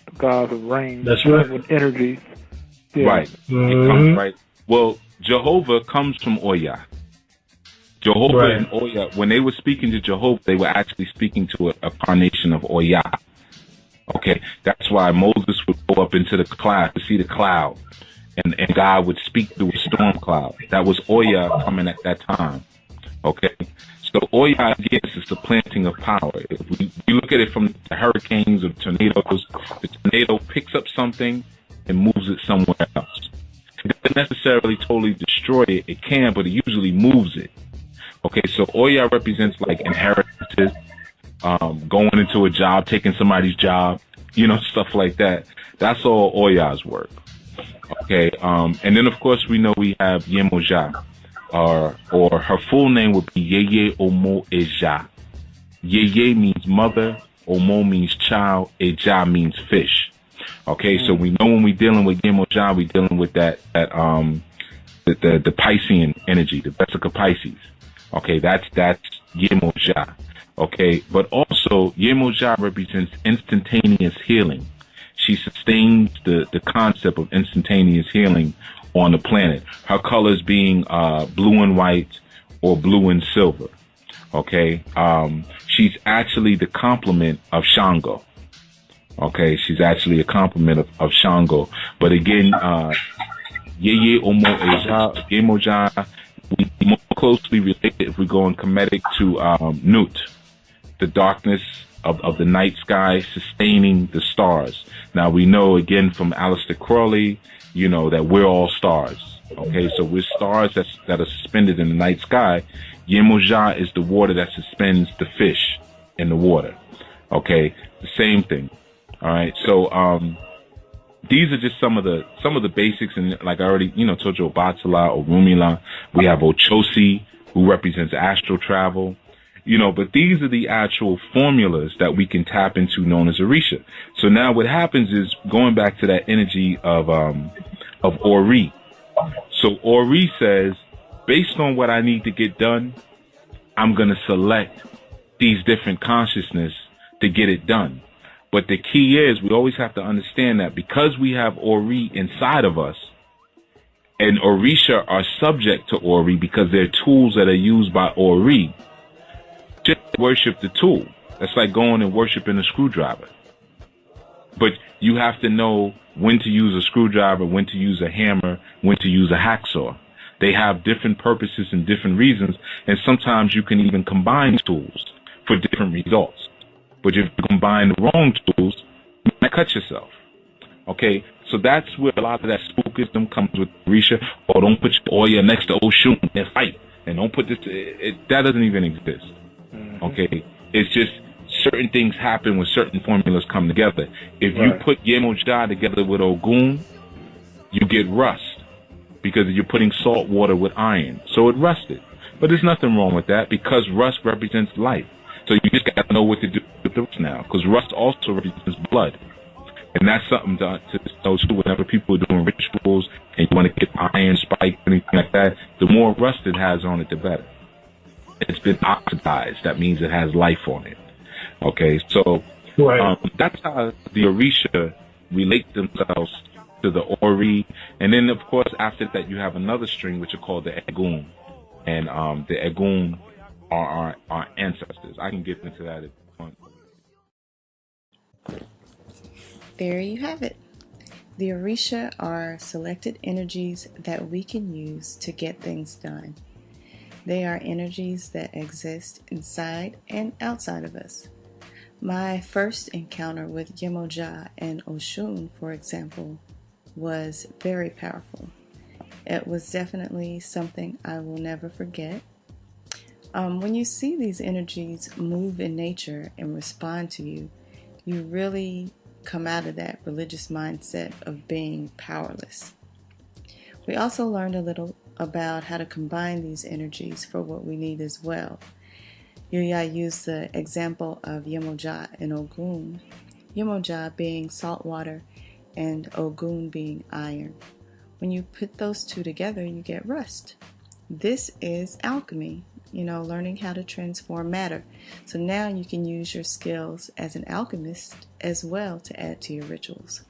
the gods of rain. That's right. With energy. Right. It comes right. Well, Jehovah comes from Oya. Jehovah and Oya, when they were speaking to Jehovah, they were actually speaking to a carnation of Oya. Okay, that's why Moses would go up into the cloud to see the cloud, and God would speak through a storm cloud. That was Oya coming at that time. Okay, so Oya, yes, is the planting of power. If we look at it from the hurricanes or tornadoes, the tornado picks up something and moves it somewhere else. It doesn't necessarily totally destroy it. It can, but it usually moves it. Okay, so Oya represents like inheritances, going into a job, taking somebody's job, stuff like that. That's all Oya's work. Okay, and then of course we know we have Yemoja, or her full name would be Yeye Omo Eja. Yeye means mother, Omo means child, Eja means fish. Okay, so we know when we're dealing with Yemoja, we're dealing with the Piscean energy, the Vesica Pisces. Okay, that's Yemoja. Okay, but also Yemoja represents instantaneous healing. She sustains the concept of instantaneous healing on the planet. Her colors being blue and white or blue and silver. Okay, she's actually the complement of Shango. Okay, she's actually a complement of Shango. But again, Yeye Omo Eja, Yemoja, we more closely related if we go in Kemetic to Nut, the darkness of the night sky sustaining the stars. Now we know again from Aleister Crowley, that we're all stars. Okay, so we're stars that are suspended in the night sky. Yemoja is the water that suspends the fish in the water. Okay, the same thing. All right, so these are just some of the basics, and like I already told you, Obatala or Rumila. We have Ochosi, who represents astral travel. But these are the actual formulas that we can tap into, known as Orisha. So now what happens is, going back to that energy of Ori. So Ori says, based on what I need to get done, I'm going to select these different consciousness to get it done. But the key is, we always have to understand that because we have Ori inside of us, and Orisha are subject to Ori because they're tools that are used by Ori, just worship the tool. That's like going and worshiping a screwdriver. But you have to know when to use a screwdriver, when to use a hammer, when to use a hacksaw. They have different purposes and different reasons, and sometimes you can even combine tools for different results. But if you combine the wrong tools, you might cut yourself. Okay, so that's where a lot of that spookism comes with Orisha. Or don't put your oil next to Oshun and fight. And don't put this, that doesn't even exist. Okay, it's just certain things happen when certain formulas come together. If you put Yemoja together with Ogun, you get rust because you're putting salt water with iron. So it rusted. But there's nothing wrong with that because rust represents life. So you just got to know what to do with the rust now, because rust also represents blood. And that's something to know too. Whenever people are doing rituals and you want to get iron spike, anything like that, the more rust it has on it, the better. It's been oxidized. That means it has life on it. Okay, so that's how the Orisha relate themselves to the Ori. And then, of course, after that, you have another string, which are called the Egun. And the Egun are our ancestors. I can get into that if you want. There you have it. The Orisha are selected energies that we can use to get things done. They are energies that exist inside and outside of us. My first encounter with Yemoja and Oshun, for example, was very powerful. It was definitely something I will never forget. When you see these energies move in nature and respond to you, you really come out of that religious mindset of being powerless. We also learned a little about how to combine these energies for what we need as well. Yuya used the example of Yemoja and Ogun, Yemoja being salt water and Ogun being iron. When you put those two together, you get rust. This is alchemy, learning how to transform matter. So now you can use your skills as an alchemist as well to add to your rituals.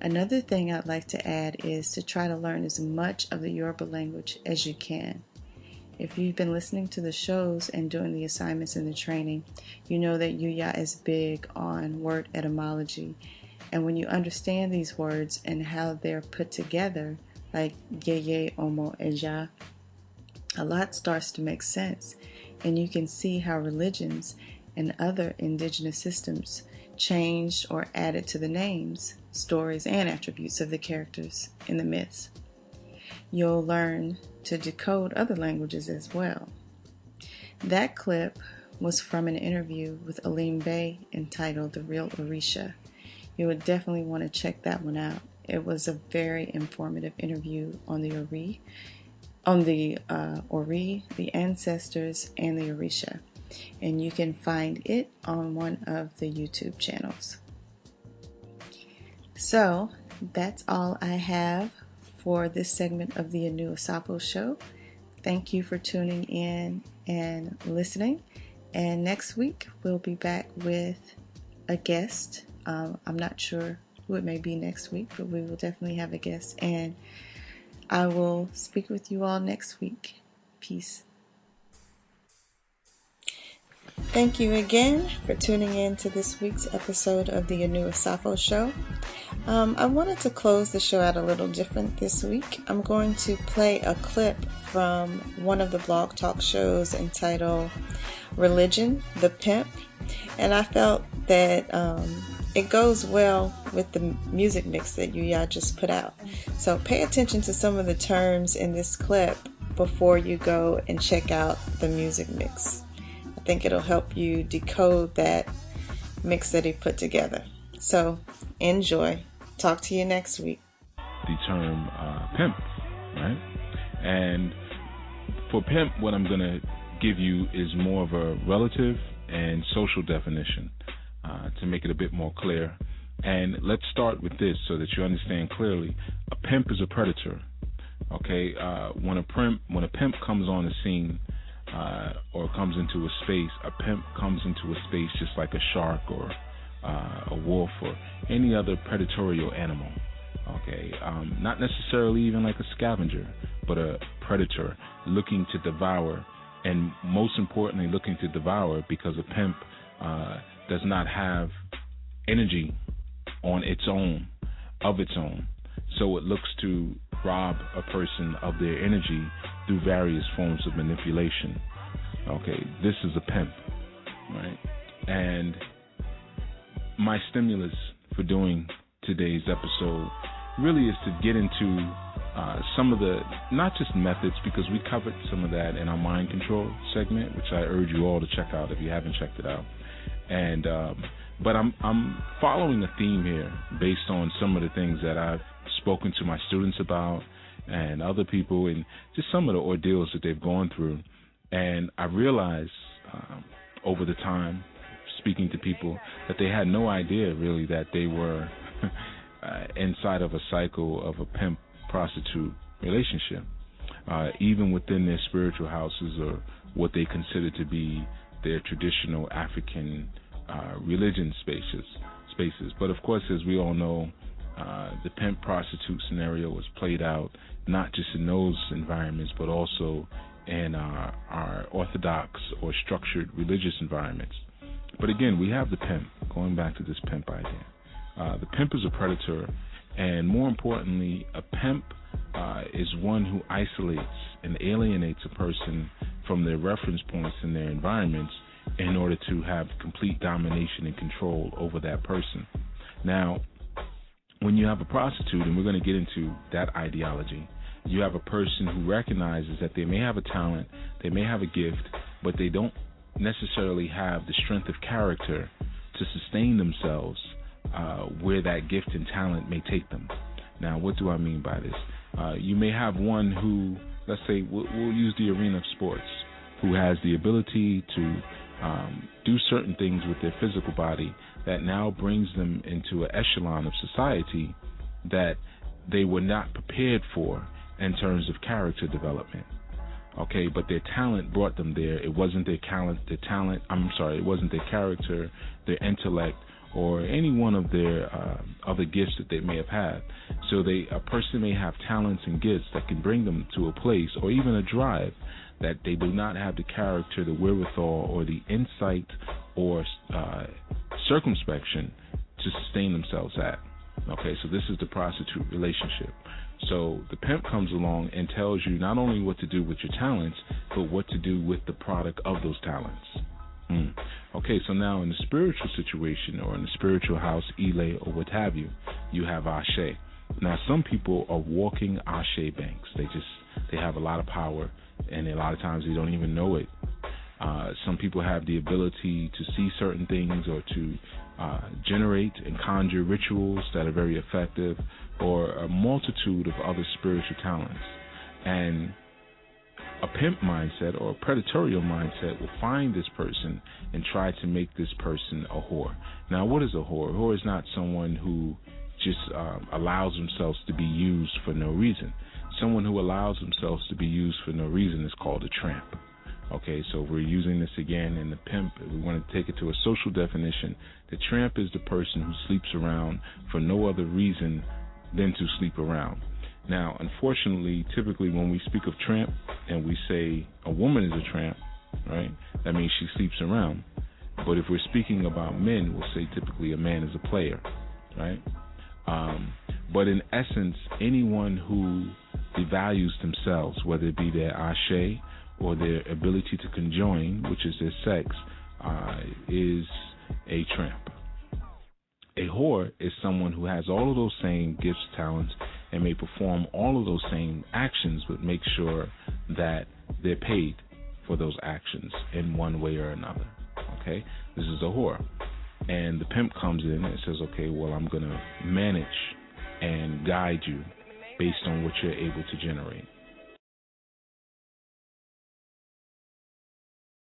Another thing I'd like to add is to try to learn as much of the Yoruba language as you can. If you've been listening to the shows and doing the assignments in the training, you know that Yuya is big on word etymology. And when you understand these words and how they're put together, like Yeye, Omo, Eja, a lot starts to make sense. And you can see how religions and other indigenous systems changed or added to the names, stories, and attributes of the characters in the myths. You'll learn to decode other languages as well. That clip was from an interview with Alim Bey entitled The Real Orisha. You would definitely want to check that one out. It was a very informative interview on the Ori, the ancestors, and the Orisha. And you can find it on one of the YouTube channels. So, that's all I have for this segment of the Anu Asafo Show. Thank you for tuning in and listening. And next week, we'll be back with a guest. I'm not sure who it may be next week, but we will definitely have a guest. And I will speak with you all next week. Peace. Thank you again for tuning in to this week's episode of the Anu Asafo Show. I wanted to close the show out a little different this week. I'm going to play a clip from one of the blog talk shows entitled Religion, the Pimp. And I felt that it goes well with the music mix that Yuya just put out. So pay attention to some of the terms in this clip before you go and check out the music mix. I think it'll help you decode that mix that he put together. So enjoy. Talk to you next week. The term pimp, right? And for pimp, what I'm going to give you is more of a relative and social definition to make it a bit more clear. And let's start with this so that you understand clearly. A pimp is a predator. Okay, when a pimp comes on the scene or comes into a space, a pimp comes into a space just like a shark or a wolf or any other predatory animal. Okay, not necessarily even like a scavenger, but a predator looking to devour, and most importantly, looking to devour because a pimp does not have energy on its own, of its own. So it looks to rob a person of their energy through various forms of manipulation. Okay, this is a pimp, right? And my stimulus for doing today's episode really is to get into some of the, not just methods, because we covered some of that in our mind control segment, which I urge you all to check out if you haven't checked it out. And but I'm following a theme here based on some of the things that I've spoken to my students about and other people, and just some of the ordeals that they've gone through. And I realized over the time speaking to people that they had no idea really that they were inside of a cycle of a pimp-prostitute relationship, even within their spiritual houses or what they consider to be their traditional African religion spaces. But of course, as we all know, the pimp-prostitute scenario was played out not just in those environments, but also in our orthodox or structured religious environments. But again, we have the pimp, going back to this pimp idea. The pimp is a predator, and more importantly, a pimp is one who isolates and alienates a person from their reference points in their environments in order to have complete domination and control over that person. Now, when you have a prostitute, and we're going to get into that ideology, you have a person who recognizes that they may have a talent, they may have a gift, but they don't necessarily have the strength of character to sustain themselves where that gift and talent may take them. Now, what do I mean by this? You may have one who, let's say, we'll use the arena of sports, who has the ability to do certain things with their physical body that now brings them into an echelon of society that they were not prepared for in terms of character development. Okay, but their talent brought them there. It wasn't their talent. It wasn't their character, their intellect, or any one of their other gifts that they may have had. So a person may have talents and gifts that can bring them to a place, or even a drive, that they do not have the character, the wherewithal, or the insight or circumspection to sustain themselves at. Okay, so this is the prostitute relationship. So the pimp comes along and tells you not only what to do with your talents, but what to do with the product of those talents. Okay, so now in the spiritual situation, or in the spiritual house, Ile, or what have you, you have Ashe. Now some people are walking Ashe banks. They have a lot of power, and a lot of times they don't even know it. Some people have the ability to see certain things, or to generate and conjure rituals that are very effective, or a multitude of other spiritual talents. And a pimp mindset or a predatory mindset will find this person and try to make this person a whore. Now, what is a whore? A whore is not someone who just allows themselves to be used for no reason. Someone who allows themselves to be used for no reason is called a tramp. Okay, so we're using this again in the pimp. We want to take it to a social definition. The tramp is the person who sleeps around for no other reason than to sleep around. Now, unfortunately, typically when we speak of tramp and we say a woman is a tramp, right, that means she sleeps around. But if we're speaking about men, we'll say typically a man is a player, right? But in essence, anyone who devalues themselves, whether it be their ashe or their ability to conjoin, which is their sex, is a tramp. A whore is someone who has all of those same gifts, talents, and may perform all of those same actions, but make sure that they're paid for those actions in one way or another. Okay? This is a whore. And the pimp comes in and says, okay, well, I'm going to manage and guide you based on what you're able to generate.